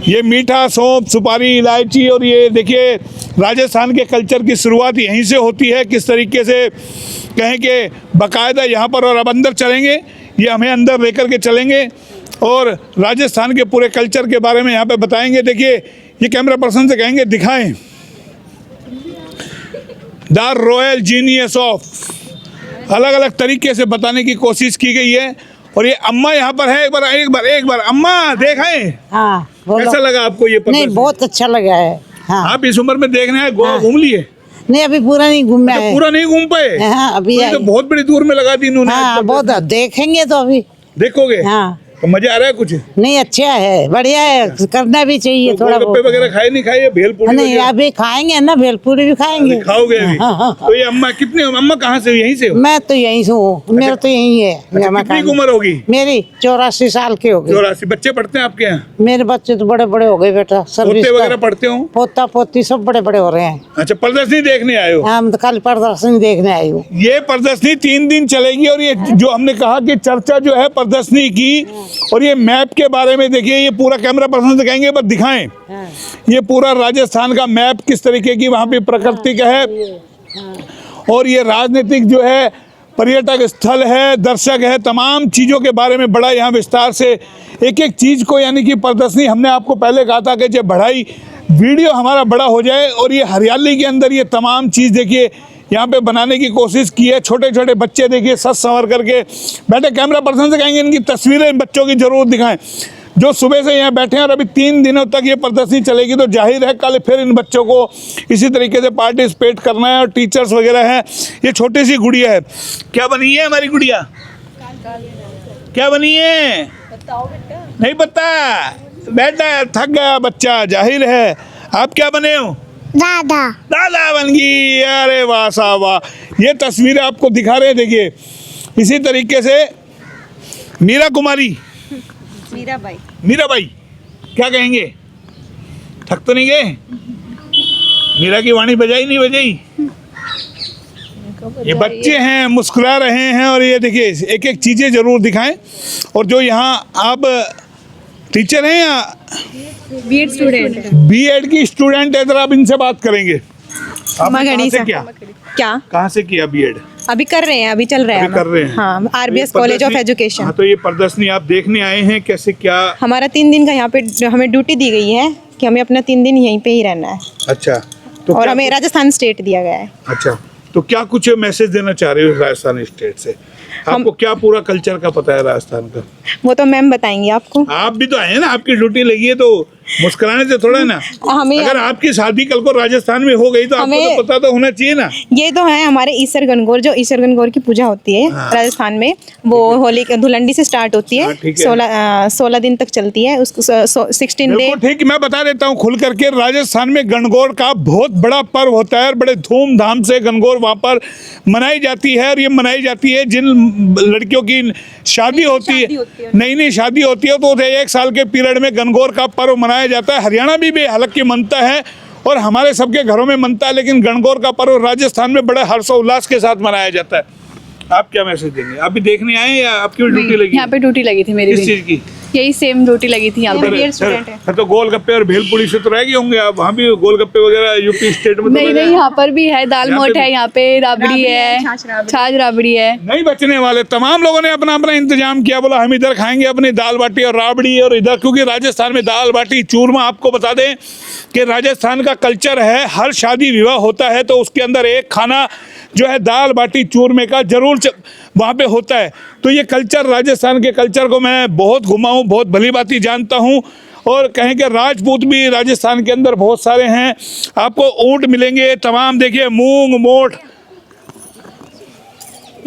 ये मीठा, सौंफ, सुपारी, इलायची, और ये देखिए राजस्थान के कल्चर की शुरुआत यहीं से होती है। किस तरीके से कहें कि बाकायदा यहाँ पर, और अब अंदर चलेंगे, ये हमें अंदर लेकर के चलेंगे और राजस्थान के पूरे कल्चर के बारे में यहाँ पे बताएंगे। देखिए ये कैमरा पर्सन से कहेंगे दिखाएं, द रॉयल जीनियस ऑफ, अलग अलग तरीके से बताने की कोशिश की गई है। और ये अम्मा यहाँ पर है, एक बार अम्मा देखें। हाँ, कैसा लगा आपको ये? नहीं, बहुत अच्छा लगा है। हाँ। आप इस उम्र में देखने आए, गोवा घूम लिए? नहीं, अभी पूरा नहीं घूम है। पूरा नहीं घूम पाए? हाँ, अभी तो बहुत बड़ी दूर में लगा दी इन्होंने। हाँ, बहुत देखेंगे तो अभी देखोगे। हाँ। तो मजा आ रहा है कुछ? नहीं, अच्छा है, बढ़िया है, करना भी चाहिए थोड़ा बहुत। गोलगप्पे वगैरह खाए नहीं खाए? भेलपूरी नहीं, अभी खाएंगे ना, भेलपूरी भी खाएंगे। खाओगे अभी? तो ये अम्मा अम्मा कहाँ से? यहीं से हो? मैं तो यहीं से हूँ, मेरा तो यहीं है। कितनी उम्र होगी? मेरी 84 साल की हो गई। 84। बच्चे पढ़ते हैं आपके यहाँ? मेरे बच्चे तो बड़े बड़े हो गए बेटा, सर्विस पोते वगैरह पढ़ते हो? पोता पोती सब बड़े बड़े हो रहे हैं। अच्छा, प्रदर्शनी देखने आए हो? हम तो कल प्रदर्शनी देखने आई हूँ। ये प्रदर्शनी 3 दिन चलेगी और ये जो हमने कहा कि चर्चा जो है प्रदर्शनी की, और ये मैप के बारे में देखिए, ये पूरा कैमरा पर्सन से कहेंगे बस दिखाएं, ये पूरा राजस्थान का मैप किस तरीके की वहाँ पे प्रकृति का है, और ये राजनीतिक जो है पर्यटक स्थल है, दर्शक है, तमाम चीज़ों के बारे में बड़ा यहाँ विस्तार से एक एक चीज़ को, यानी कि प्रदर्शनी हमने आपको पहले कहा था कि जब बढ़ाई वीडियो हमारा बड़ा हो जाए, और ये हरियाली के अंदर ये तमाम चीज़ देखिए यहाँ पे बनाने की कोशिश की है। छोटे छोटे बच्चे देखिए सज संवर करके बैठे, कैमरा पर्सन से कहेंगे इनकी तस्वीरें बच्चों की जरूर दिखाएं जो सुबह से यहाँ बैठे हैं, और अभी 3 दिनों तक ये प्रदर्शनी चलेगी, तो जाहिर है कल फिर इन बच्चों को इसी तरीके से पार्टिसिपेट करना है, और टीचर्स वगैरह हैं। ये छोटी सी गुड़िया है, क्या बनी है हमारी गुड़िया? क्या बनी है? नहीं पता बेटा, थक गया बच्चा, जाहिर है। आप क्या बने हो? दादा। दादा बन गई, अरे वाह साहब वाह। ये तस्वीरें आपको दिखा रहे हैं, देखिए इसी तरीके से मीरा कुमारी, मीराबाई क्या कहेंगे? थक तो नहीं गए? मीरा की वाणी बजाई नहीं बजाई? ये बच्चे हैं, मुस्कुरा रहे हैं, और ये देखिए एक एक चीज़ें जरूर दिखाएं। और जो यहाँ आप टीचर हैं या बीएड स्टूडेंट? बीएड की स्टूडेंट है, जरा आप इनसे बात करेंगे। आपने कहाँ से किया? क्या कहाँ से किया बीएड? अभी कर रहे हैं, अभी चल रहा है। अभी कर रहे हैं। हाँ, आरबीएस कॉलेज ऑफ एजुकेशन। हाँ, तो ये प्रदर्शनी आप देखने आए हैं, कैसे क्या? हमारा 3 दिन का यहाँ पे हमें ड्यूटी दी गई है कि हमें अपना 3 दिन यहीं पे ही रहना है। अच्छा, तो और हमें राजस्थान स्टेट दिया गया है। अच्छा, तो क्या कुछ मैसेज देना चाह रहे हो राजस्थान स्टेट से? आपको क्या पूरा कल्चर का पता है राजस्थान का? वो तो मैम बताएंगी आपको। आप भी तो आए हैं ना, आपकी ड्यूटी लगी है, तो मुस्कुराने से थोड़ा है ना। हमें अगर आपकी शादी कल को राजस्थान में हो गई तो आपको तो पता तो होना चाहिए ना। ये तो है हमारे ईसर गणगौर, जो ईसर गणगौर की पूजा होती है राजस्थान में, वो होली धुलंडी से स्टार्ट होती है, 16 दिन तक चलती है, उसको 16 डे। ठीक, मैं बता देता हूँ खुल करके, राजस्थान में गणगौर का बहुत बड़ा पर्व होता है, और बड़े धूमधाम से गणगौर वहाँ पर मनाई जाती है। और ये मनाई जाती है जिन लड़कियों की शादी होती है, नई शादी होती है, तो 1 साल के पीरियड में गणगौर का पर्व मनाया जाता है। हरियाणा भी हालांकि मनता है, और हमारे सबके घरों में मनता है, लेकिन गणगौर का पर्व राजस्थान में बड़े हर्षोल्लास के साथ मनाया जाता है। आप क्या मैसेज देंगे? आप भी देखने आए या आपकी ड्यूटी लगी? यहाँ पे ड्यूटी लगी थी मेरी। किस चीज की? यही सेम ड्यूटी लगी थी यहाँ पे। तो गोलगप्पे और भेलपुरी से तो रह गए होंगे आप, वहाँ भी गोलगप्पे वगैरह यूपी स्टेट में? नहीं, यहाँ पर भी है, दाल मोठ है, यहाँ पे राबड़ी है, छाछ राबड़ी है। नहीं बचने वाले, तमाम लोगों ने अपना अपना इंतजाम किया, बोला हम इधर खाएंगे अपनी दाल बाटी और राबड़ी, और इधर क्योंकि राजस्थान में दाल बाटी चूरमा, आपको बता दें कि राजस्थान का कल्चर है, हर शादी विवाह होता है तो उसके अंदर एक खाना जो है दाल बाटी चूरमे का जरूर वहाँ पे होता है। तो ये कल्चर, राजस्थान के कल्चर को मैं बहुत घुमा हूँ, बहुत भली भांति जानता हूँ। और कहें कि राजपूत भी राजस्थान के अंदर बहुत सारे हैं, आपको ऊँट मिलेंगे तमाम, देखिए मूंग मोठ।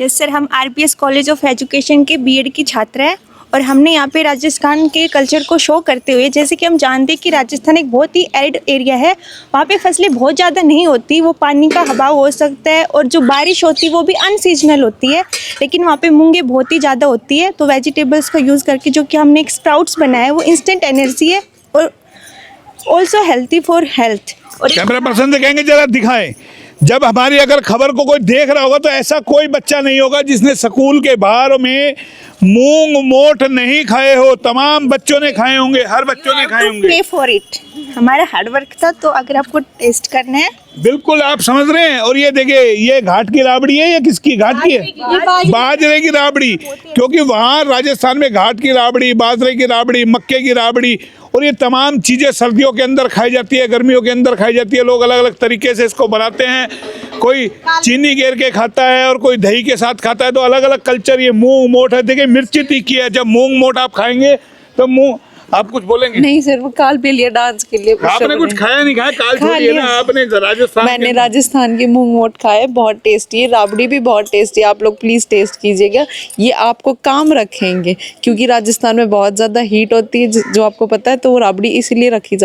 यस सर, हम आरपीएस कॉलेज ऑफ एजुकेशन के बीएड की छात्र हैं, और हमने यहाँ पे राजस्थान के कल्चर को शो करते हुए, जैसे कि हम जानते हैं कि राजस्थान एक बहुत ही एरिड एरिया है, वहाँ पे फसलें बहुत ज़्यादा नहीं होती, वो पानी का अभाव हो सकता है, और जो बारिश होती है वो भी अनसीजनल होती है, लेकिन वहाँ पे मूंगे बहुत ही ज़्यादा होती है। तो वेजिटेबल्स का यूज़ करके जो कि हमने एक स्प्राउट्स बनाया है, वो इंस्टेंट एनर्जी है और ऑल्सो हेल्थी फॉर हेल्थ। और कैमरा पर्सन से कहेंगे जरा दिखाएं, जब हमारी अगर खबर को कोई देख रहा होगा तो ऐसा कोई बच्चा नहीं होगा जिसने स्कूल के बाहर में मूंग मोठ नहीं खाए हो, तमाम बच्चों ने खाए होंगे, हर बच्चों ने खाए होंगे। पे फॉर इट, हमारा हार्डवर्क था, तो अगर आपको टेस्ट करना है बिल्कुल आप समझ रहे हैं। और ये देखिए, ये घाट की राबड़ी है या किसकी घाट की है? बाजरे की राबड़ी, क्योंकि वहाँ राजस्थान में घाट की राबड़ी, बाजरे की राबड़ी, मक्के की राबड़ी, और ये तमाम चीज़ें सर्दियों के अंदर खाई जाती है, गर्मियों के अंदर खाई जाती है। लोग अलग अलग तरीके से इसको बनाते हैं, कोई चीनी घेर के खाता है और कोई दही के साथ खाता है, तो अलग अलग कल्चर। ये मूंग मोठ है, देखिए मिर्ची तीखी है, जब मूंग मोठ आप खाएंगे तो मुँह आप कुछ बोलेंगे? नहीं सर, वो काल पे लिया डांस के लिए। आपने कुछ खाया नहीं खाया? काल छोड़िए ना, आपने राजस्थान मैंने राजस्थान के मूंग मोट खाए, बहुत टेस्टी है। राबड़ी भी बहुत टेस्टी है, आप लोग प्लीज टेस्ट कीजिएगा, ये आपको काम रखेंगे क्योंकि राजस्थान में बहुत ज्यादा हीट होती है जो आपको पता है, तो वो राबड़ी इसीलिए रखी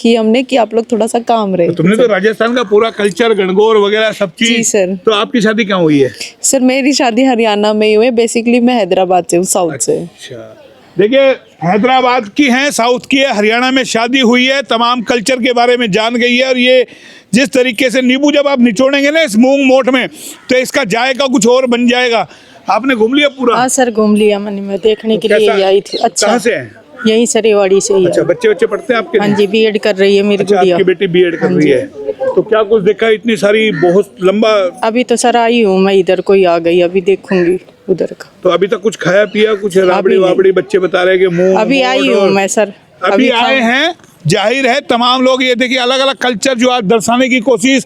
है हमने कि आप लोग थोड़ा सा काम रहे। तुमने तो राजस्थान का पूरा कल्चर, गणगौर वगैरह सब चीज। जी सर। तो आपकी शादी कहाँ हुई है? सर मेरी शादी हरियाणा में ही हुई है, बेसिकली मैं हैदराबाद से हूँ, साउथ से। अच्छा, देखिए हैदराबाद की है, साउथ की है, हरियाणा में शादी हुई है, तमाम कल्चर के बारे में जान गई है। और ये जिस तरीके से नींबू जब आप निचोड़ेंगे ना इस मूंग मोठ में, तो इसका जायका कुछ और बन जाएगा। आपने घूम लिया पूरा? हाँ सर घूम लिया, मैंने मैं देखने के लिए आई थी। अच्छा, कहाँ से है? यहीं से रेवाड़ी से ही। अच्छा, बच्चे पढ़ते हैं आपके? हाँ जी, बीएड कर रही है मेरी गुड़िया। आपकी बेटी बीएड कर रही है, तो क्या कुछ देखा? इतनी सारी बहुत लंबा। अभी तो सर आई हूँ मैं, इधर कोई आ गई, अभी देखूंगी उधर का। तो अभी तक कुछ खाया पिया? कुछ राबड़ी वाबड़ी बच्चे बता रहे हैं कि मुंह? अभी आई हूँ मैं सर, अभी आए हैं। जाहिर है तमाम लोग ये देखिए अलग अलग कल्चर जो आज दर्शाने की कोशिश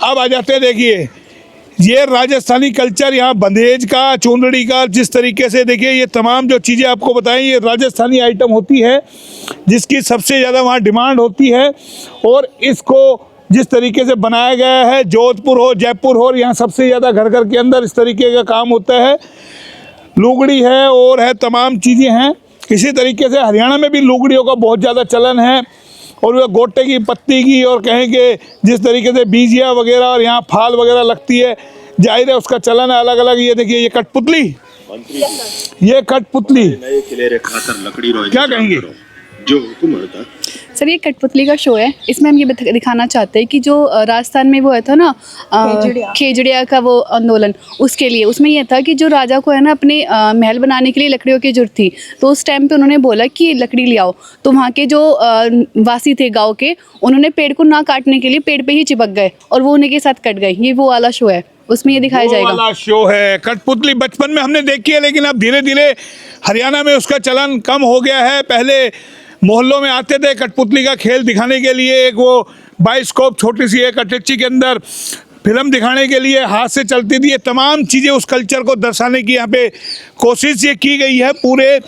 अब आ जाते हैं। देखिए ये राजस्थानी कल्चर, यहाँ बंधेज का, चुनरी का, जिस तरीके से देखिए ये तमाम जो चीज़ें आपको बताएं, ये राजस्थानी आइटम होती है जिसकी सबसे ज़्यादा वहाँ डिमांड होती है। और इसको जिस तरीके से बनाया गया है, जोधपुर हो, जयपुर हो, यहाँ सबसे ज़्यादा घर घर के अंदर इस तरीके का काम होता है। लुगड़ी है और है, तमाम चीज़ें हैं। इसी तरीके से हरियाणा में भी लुगड़ियों का बहुत ज़्यादा चलन है, और वह गोटे की पत्ती की, और कहें कि जिस तरीके से बीजिया वगैरह और यहाँ फाल वगैरह लगती है, जाहिर है उसका चलन है अलग अलग। ये देखिए ये कठपुतली, ये कठपुतली क्या कहेंगे? जो हुक्म होता सर, ये कठपुतली का शो है। इसमें हम ये दिखाना चाहते हैं कि जो राजस्थान में वो है था ना खेजड़िया का वो आंदोलन, उसके लिए उसमें ये था कि जो राजा को है ना अपने महल बनाने के लिए लकड़ियों की जरूरत थी, तो उस टाइम पे उन्होंने बोला कि लकड़ी ले आओ। तो वहाँ के जो वासी थे गाँव के, उन्होंने पेड़ को ना काटने के लिए पेड़ पे ही चिपक गए और वो उन्हीं के साथ कट गए। ये वो वाला शो है, उसमें ये दिखाया जाएगा। वाला शो है कठपुतली। बचपन में हमने देखी है, लेकिन अब धीरे धीरे हरियाणा में उसका चलन कम हो गया है। पहले मोहल्लों में आते थे कठपुतली का खेल दिखाने के लिए, एक वो बाइस्कोप छोटी सी एक अटैची के अंदर फिल्म दिखाने के लिए हाथ से चलती थी। ये तमाम चीज़ें उस कल्चर को दर्शाने की यहाँ पे कोशिश ये की गई है। पूरे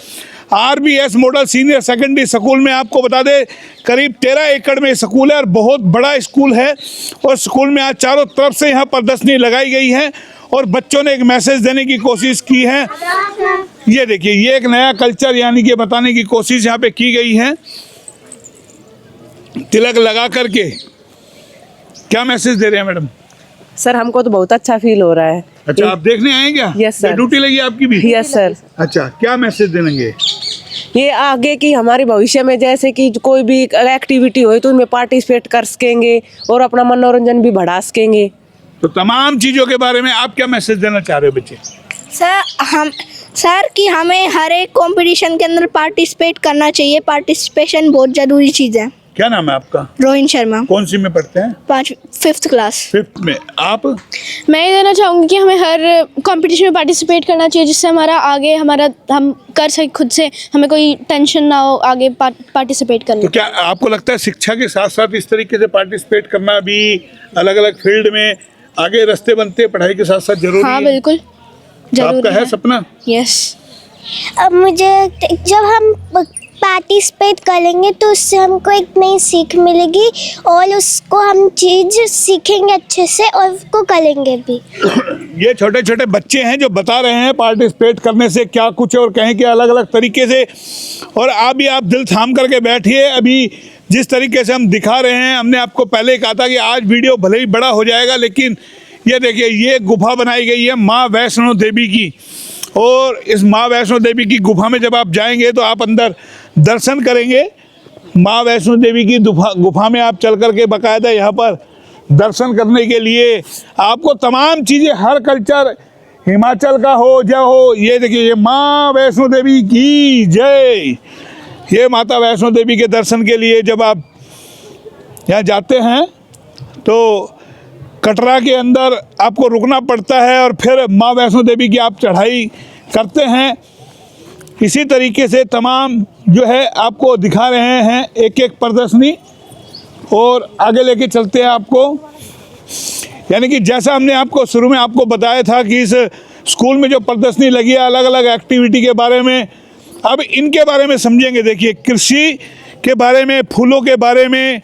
RBS model senior secondary school में आपको बता दें करीब 13 एकड़ में स्कूल है और बहुत बड़ा स्कूल है। और स्कूल में आज चारों तरफ से यहाँ प्रदर्शनी लगाई गई है और बच्चों ने एक मैसेज देने की कोशिश की है। ये देखिए ये एक नया कल्चर यानी कि बताने की कोशिश यहाँ पे की गई है। तिलक लगा करके क्या मैसेज दे रहे हैं मैडम? सर हमको तो बहुत अच्छा फील हो रहा है। अच्छा, आप देखने आए क्या? Yes sir. ड्यूटी लगी आपकी भी? Yes sir. अच्छा, क्या मैसेज देंगे? ये आगे की हमारे भविष्य में जैसे कि कोई भी एक्टिविटी हो तो उनमें पार्टिसिपेट कर सकेंगे और अपना मनोरंजन भी बढ़ा सकेंगे। तो तमाम चीज़ों के बारे में आप क्या मैसेज देना चाह रहे हो बच्चे? सर कि हमें हर एक कंपटीशन के अंदर पार्टिसिपेट करना चाहिए। पार्टिसिपेशन बहुत ज़रूरी चीज़ है। क्या नाम है आपका? रोहिन शर्मा। कौन सी में पढ़ते हैं? 5th class. 5th में। आप? मैं ये देना चाहूँगी कि हमें हर कंपटीशन में पार्टिसिपेट करना चाहिए, जिससे हमारा आगे हम कर सके खुद से, हमें कोई टेंशन ना हो आगे पार्टिसिपेट करने। तो क्या आपको लगता है शिक्षा के साथ साथ इस तरीके से पार्टिसिपेट करना भी अलग अलग फील्ड में आगे रास्ते बनते हैं, पढ़ाई के साथ साथ जरूरी है? हाँ बिल्कुल जरूरी आपका है सपना? यस। अब मुझे जब हम पार्टिसिपेट करेंगे तो उससे हमको एक नई सीख मिलेगी और उसको हम चीज़ सीखेंगे अच्छे से और उसको करेंगे भी। ये छोटे छोटे बच्चे हैं जो बता रहे हैं पार्टिसिपेट करने से क्या कुछ है और कहें कि अलग अलग तरीके से। और आप दिल थाम करके बैठिए। अभी जिस तरीके से हम दिखा रहे हैं, हमने आपको पहले कहा था कि आज वीडियो भले ही बड़ा हो जाएगा, लेकिन ये देखिए ये गुफा बनाई गई है माँ वैष्णो देवी की। और इस माँ वैष्णो देवी की गुफा में जब आप जाएंगे तो आप अंदर दर्शन करेंगे। माँ वैष्णो देवी की गुफा में आप चल करके बाकायदा यहाँ पर दर्शन करने के लिए आपको तमाम चीज़ें, हर कल्चर हिमाचल का हो या हो, ये देखिए ये माँ वैष्णो देवी की जय। ये माता वैष्णो देवी के दर्शन के लिए जब आप यहाँ जाते हैं तो कटरा के अंदर आपको रुकना पड़ता है और फिर माँ वैष्णो देवी की आप चढ़ाई करते हैं। इसी तरीके से तमाम जो है आपको दिखा रहे हैं एक एक प्रदर्शनी और आगे लेके चलते हैं आपको। यानी कि जैसा हमने आपको शुरू में आपको बताया था कि इस स्कूल में जो प्रदर्शनी लगी है अलग अलग एक्टिविटी के बारे में, अब इनके बारे में समझेंगे। देखिए, कृषि के बारे में, फूलों के बारे में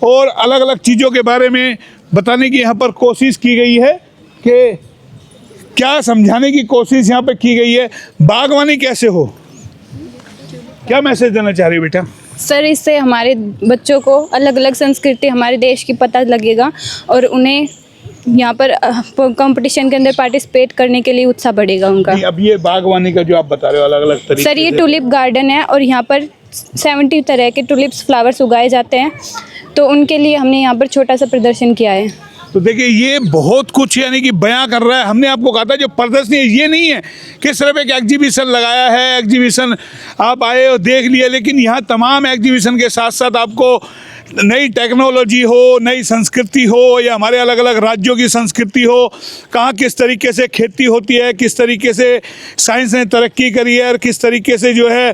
और अलग अलग चीज़ों के बारे में बताने की यहाँ पर कोशिश की गई है कि क्या समझाने की कोशिश यहाँ पे की गई है। बागवानी कैसे हो, क्या मैसेज देना चाह रही हो बेटा? सर, इससे हमारे बच्चों को अलग अलग संस्कृति हमारे देश की पता लगेगा और उन्हें यहाँ पर कंपटीशन के अंदर पार्टिसिपेट करने के लिए उत्साह बढ़ेगा उनका। अब ये बागवानी का जो आप बता रहे हो अलग अलग तरीके सर, ये टुलिप गार्डन है और यहाँ पर 70 तरह के टुलिप्स फ्लावर्स उगाए जाते हैं, तो उनके लिए हमने यहाँ पर छोटा सा प्रदर्शन किया है। तो देखिए, ये बहुत कुछ यानी कि बयां कर रहा है। हमने आपको कहा था जो प्रदर्शनी है ये नहीं है कि सिर्फ एक एग्जीबिशन लगाया है, एग्जीबिशन आप आए और देख लिए, लेकिन यहाँ तमाम एग्जीबिशन के साथ साथ आपको नई टेक्नोलॉजी हो, नई संस्कृति हो या हमारे अलग अलग राज्यों की संस्कृति हो, कहाँ किस तरीके से खेती होती है, किस तरीके से साइंस ने तरक्की करी है और किस तरीके से जो है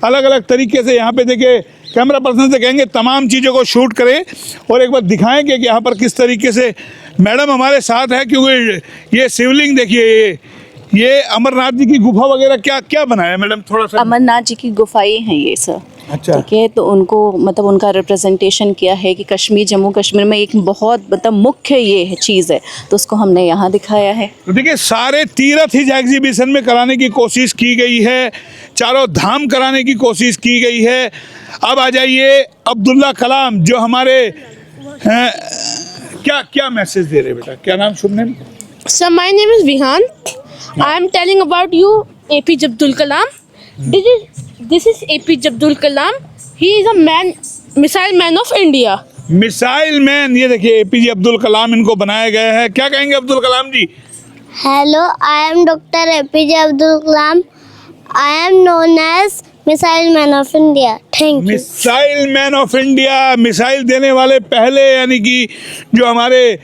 अलग अलग तरीके से यहाँ पे देखिए कैमरा पर्सन से कहेंगे तमाम चीज़ों को शूट करें और एक बार दिखाएंगे कि यहाँ पर किस तरीके से मैडम हमारे साथ है, क्योंकि ये शिवलिंग देखिए, ये अमरनाथ जी की गुफा वगैरह क्या क्या बनाया मैडम? थोड़ा सा। अमरनाथ जी की गुफाएं हैं ये सर। अच्छा, ठीक है, तो उनको मतलब उनका रिप्रेजेंटेशन किया है कि कश्मीर, जम्मू कश्मीर में एक बहुत मतलब मुख्य ये चीज़ है, तो उसको हमने यहाँ दिखाया है। तो देखिए, सारे तीर्थ इस एग्जीबिशन में कराने की कोशिश की गई है, चारों धाम कराने की कोशिश की गई है। अब आ जाइए अब्दुल्ला कलाम जो हमारे क्या क्या मैसेज दे रहे बेटा? क्या नाम, शुभ name? Sir, my name is Vihan. I am telling about you APJ Abdul Kalam. This is APJ Abdul Kalam. He is a man, missile man of India. Missile man, ये देखिए APJ अब्दुल कलाम इनको बनाया गया है। क्या कहेंगे Abdul Kalam ji? Hello, I am doctor APJ Abdul Kalam. I am known as missile man of India. Thank you. Missile man of India, missile देने वाले पहले यानी कि जो हमारे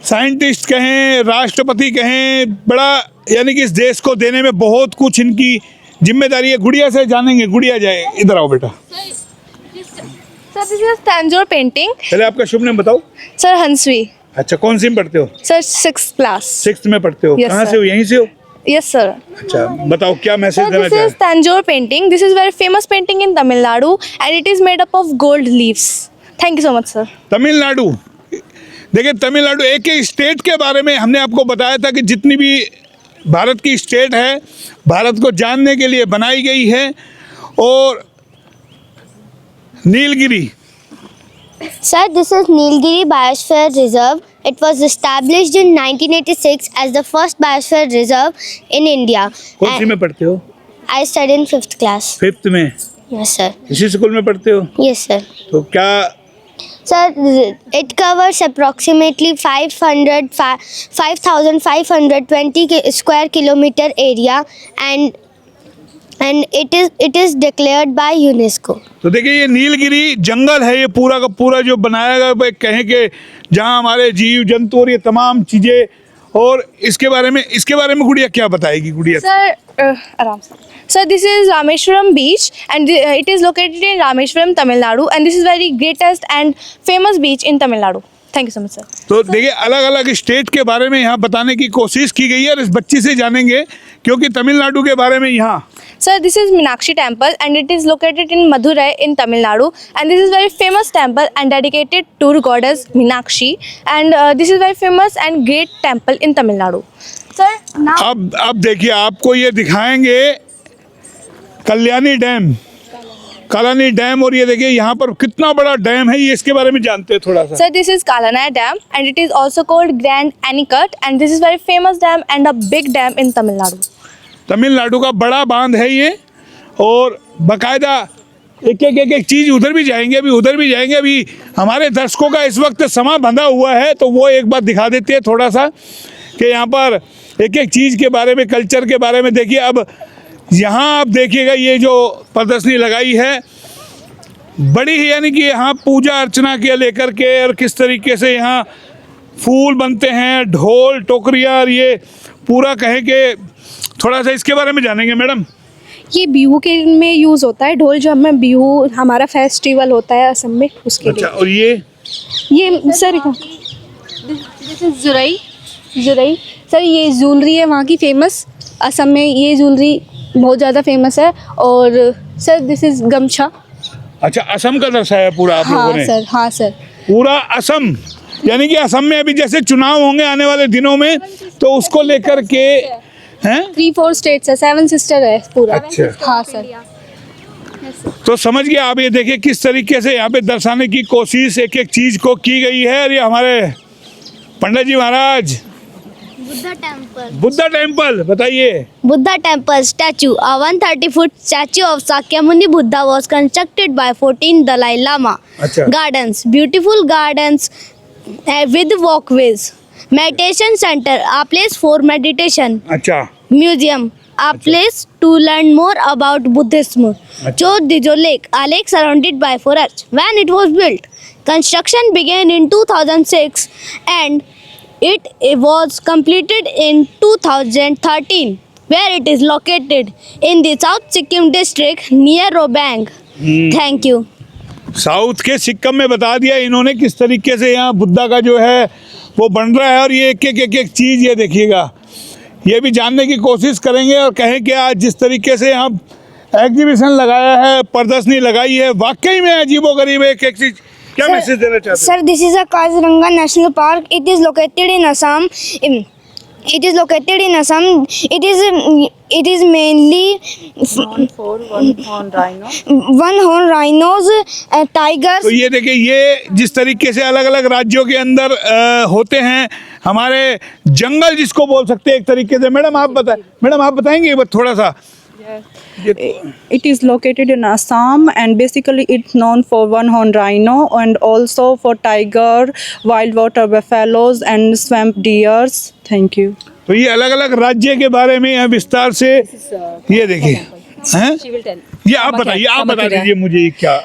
साइंटिस्ट कहें, राष्ट्रपति कहें, बड़ा यानी कि इस देश को देने में बहुत कुछ इनकी जिम्मेदारी है। गुड़िया से जानेंगे, गुड़िया जाए, इधर आओ बेटा। Sir, this is Tanjore painting. पहले आपका शुभ नाम बताओ। सर, हंसवी। अच्छा, कौन सी में पढ़ते हो? Sir, 6th class. 6th में पढ़ते हो? Yes, कहाँ sir. से हो? यहीं से हो? Yes, sir. अच्छा, बताओ क्या मैसेज देना This चाहते is Tanjore painting. This is very famous painting in Tamil Nadu, and it is made up of gold leaves. Thank you so much, sir. Tamil Nadu, देखिए तमिलनाडु एक एक स्टेट के बारे में हमने आपको बताया था कि जितनी भी भारत की स्टेट है, भारत को जानने के लिए बनाई गई है। और Nilgiri, Sir, this is Nilgiri Biosphere Reserve. It was established in 1986 as the first biosphere reserve in India. कौन सी में पढ़ते हो? I studied in 5th class. 5th में? Yes, sir. इसी स्कूल में पढ़ते हो? Yes, sir. तो क्या? Sir, it covers approximately 5,520 square kilometer area, and it is declared by UNESCO. तो देखिए, ये नीलगिरी जंगल है, ये पूरा का पूरा जो बनाया गया, कहें कि जहाँ हमारे जीव जंतु और ये तमाम चीज़ें। और इसके बारे में गुड़िया क्या बताएगी? गुड़िया Sir, आराम से। Sir, this is Rameshwaram beach, and it is located in Rameshwaram, Tamil Nadu, and this is very greatest and famous beach in Tamil Nadu. Thank you so much, sir. तो देखिए, अलग अलग स्टेट के बारे में यहाँ बताने की कोशिश की गई है और इस बच्ची से जानेंगे क्योंकि तमिलनाडु के बारे में यहाँ। Sir, this is Meenakshi temple, and it is located in Madurai in Tamil Nadu, and this is very famous temple and dedicated to goddess Meenakshi, and this is very famous and great temple in Tamil Nadu. Sir, now अब देखिए, आपको ये दिखाएंगे Kalyani dam और ये देखिए यहाँ पर कितना बड़ा डैम है, ये इसके बारे में जानते हैं थोड़ा सा? Sir, this is Kalanai Dam, and it is also called Grand Anicut, and this is very famous dam and a big dam in Tamil Nadu. Tamil Nadu का बड़ा बांध है ये, और बाकायदा एक चीज़ उधर भी जाएंगे, अभी हमारे दर्शकों का इस वक्त समा बंधा हुआ है, तो वो एक बार दिखा देते हैं थोड़ा सा कि यहाँ पर एक एक चीज़ के बारे में, कल्चर के बारे में। देखिए, अब यहाँ आप देखिएगा ये जो प्रदर्शनी लगाई है बड़ी ही, यानी कि यहाँ पूजा अर्चना के लेकर के और किस तरीके से यहाँ फूल बनते हैं, ढोल टोकरियाँ, और ये पूरा कहें कि थोड़ा सा इसके बारे में जानेंगे मैडम। ये बिहू के में यूज़ होता है ढोल, जो हमें बिहू हमारा फेस्टिवल होता है असम में, उसके अच्छा, लिए। और ये सर, दिस इज जुरई। सर, ये ज्वेलरी है वहाँ की फेमस, असम में ये ज्वेलरी बहुत ज़्यादा फेमस है। और सर दिस इज़ गमछा। अच्छा, असम का दर्शाया पूरा आप लोगों ने? हाँ सर पूरा असम, यानी कि असम में अभी जैसे चुनाव होंगे आने वाले दिनों में, तो उसको लेकर के हैं 3-4 स्टेट्स है, 7 सिस्टर है पूरा। अच्छा। हाँ सर। तो समझ गया आप, ये देखिए किस तरीके से यहाँ पे दर्शाने की कोशिश एक एक चीज को की गई है। और ये हमारे पंडित जी महाराज, बुद्धा टेम्पल बताइए। Buddha temple statue, a 130-foot statue of Sakyamuni Buddha was constructed by 14th Dalai Lama. अच्छा। Gardens, beautiful gardens with walkways. Meditation center, a place for meditation. अच्छा। Museum, a place to learn more about Buddhism. Chodijo Lake, a lake surrounded by forest. When it was built, construction began in 2006 and it was completed in 2013, where it is located in the South Sikkim district near Robang. Thank you. South के सिक्किम में बता दिया इन्होंने किस तरीके से यहाँ बुद्धा का जो है वो बन रहा है। और ये एक चीज़ ये देखिएगा, ये भी जानने की कोशिश करेंगे और कहें कि आज जिस तरीके से यहाँ एग्जीबिशन लगाया है, प्रदर्शनी लगाई है, वाकई में अजीबोगरीब एक चीज़। क्या मैसेज देना चाहते हैं? Sir, this is a Kaziranga National Park. It is located in Assam. It is located in Assam. It is mainly known for one-horn rhino. One-horn rhinos, tigers. तो ये देखिए, ये जिस तरीके से अलग अलग राज्यों के अंदर होते हैं हमारे जंगल, जिसको बोल सकते हैं एक तरीके से। मैडम आप बताएंगे थोड़ा सा? It is located in Assam and basically it's known for one-horn rhino and also for tiger, wild water buffaloes and swamp deers. Thank you. तो ये अलग अलग राज्य के बारे में यहाँ विस्तार से ये देखिए हैं। ये आप बता दीजिए मुझे ये क्या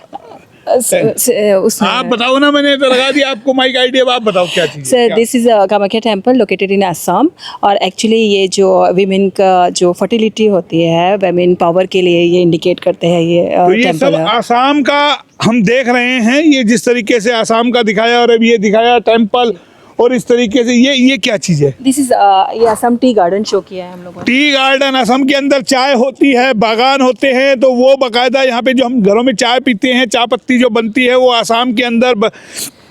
आप बताओ ना, मैंने तो लगा दिया आपको माइक आइडिया। आप बताओ क्या चीज़। Sir this is Kamakhya temple located in Assam और एक्चुअली ये जो वीमेन का जो फर्टिलिटी होती है, वीमेन पावर के लिए ये इंडिकेट करते हैं ये तो ये सब आसाम का हम देख रहे हैं। ये जिस तरीके से आसाम का दिखाया और अब ये दिखाया टेम्पल, और इस तरीके से ये क्या चीज़ है? दिस इज ये असम टी गार्डन शो किया है हम लोगों ने। टी गार्डन, असम के अंदर चाय होती है, बागान होते हैं, तो वो बाकायदा यहाँ पे जो हम घरों में चाय पीते हैं, चाय पत्ती जो बनती है वो आसाम के अंदर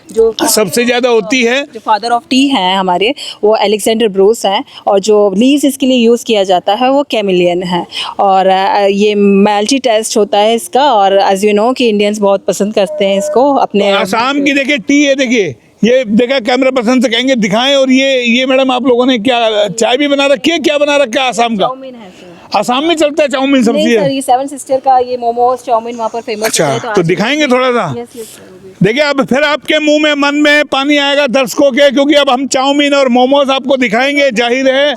जो सबसे ज़्यादा होती है। जो फादर ऑफ टी हैं हमारे, वो अलेक्जेंडर ब्रूस हैं, और जो लीव्स इसके लिए यूज़ किया जाता है वो कैमिलियन है। और ये मल्टी टेस्ट होता है इसका, और एज यू नो कि इंडियंस बहुत पसंद करते हैं इसको अपने। आसाम की देखिए टी है, देखिए ये देखा कैमरा पर्सन से कहेंगे दिखाएं। और ये मैडम आप लोगों ने क्या चाय भी बना रखी है? क्या बना रखा है आसाम का? आसाम में चलता है चाउमीन सब्जी है। ये 7 सिस्टर का ये मोमोज चाउमीन वहाँ पर फेमस है। तो दिखाएंगे थोड़ा सा। देखिए अब फिर आपके मुंह में मन में पानी आएगा दर्शकों के, क्योंकि अब हम चाउमीन और मोमोज आपको दिखाएंगे। जाहिर है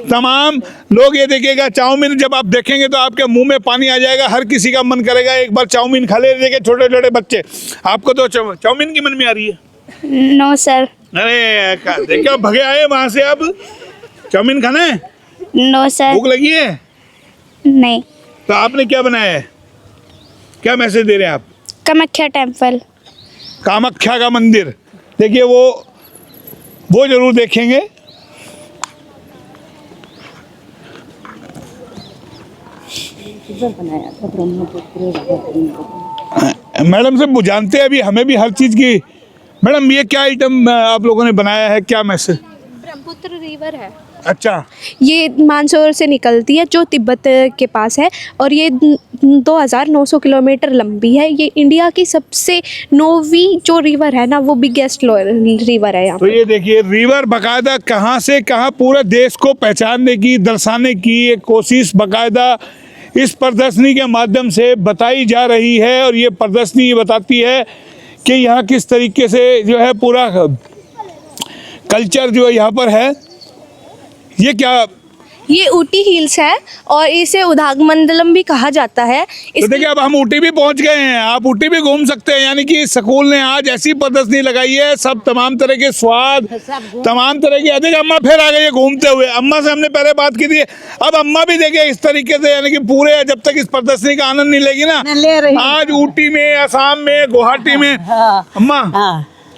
तमाम लोग ये देखिएगा, चाउमीन जब आप देखेंगे तो आपके मुंह में पानी आ जाएगा। हर किसी का मन करेगा एक बार चाउमीन खा ले। देखिए छोटे छोटे बच्चे, आपको तो चाउमीन की मन में आ रही है? No sir. अरे देखिए भगे आए वहाँ से, अब चाउमीन खाना है? No sir. भूख लगी है? नहीं। तो आपने क्या बनाया है? क्या मैसेज दे रहे हैं आप? कामाख्या टेम्पल, कामाख्या का मंदिर। देखिए वो जरूर देखेंगे। मैडम से जानते हैं अभी हमें भी हर चीज़ की। मैडम ये क्या आइटम आप लोगों ने बनाया है, क्या मैसेज? ब्रह्मपुत्र रिवर है। अच्छा। ये मानसरोवर से निकलती है जो तिब्बत के पास है, और ये 2900 किलोमीटर लंबी है। ये इंडिया की सबसे 9वीं जो रिवर है ना, वो बिगेस्ट रिवर है यहाँ। तो ये देखिए रिवर बाकायदा कहाँ से कहाँ पूरे देश को पहचानने की, दर्शाने की एक कोशिश बाकायदा इस प्रदर्शनी के माध्यम से बताई जा रही है। और ये प्रदर्शनी ये बताती है कि यहाँ किस तरीके से जो है पूरा कल्चर जो है यहाँ पर है। ये क्या? ये ऊटी हिल्स है और इसे उदागमंडलम भी कहा जाता है। तो देखिए अब हम ऊटी भी पहुंच गए हैं, आप ऊटी भी घूम सकते हैं। यानी कि स्कूल ने आज ऐसी प्रदर्शनी लगाई है, सब तमाम तरह के स्वाद, तमाम तरह की। देखिए अम्मा फिर आ गई है घूमते हुए। अम्मा से हमने पहले बात की थी, अब अम्मा भी देखिए इस तरीके से, यानी कि पूरे जब तक इस प्रदर्शनी का आनंद नहीं लेगी ना। आज ऊटी में, असम में, गुवाहाटी में। अम्मा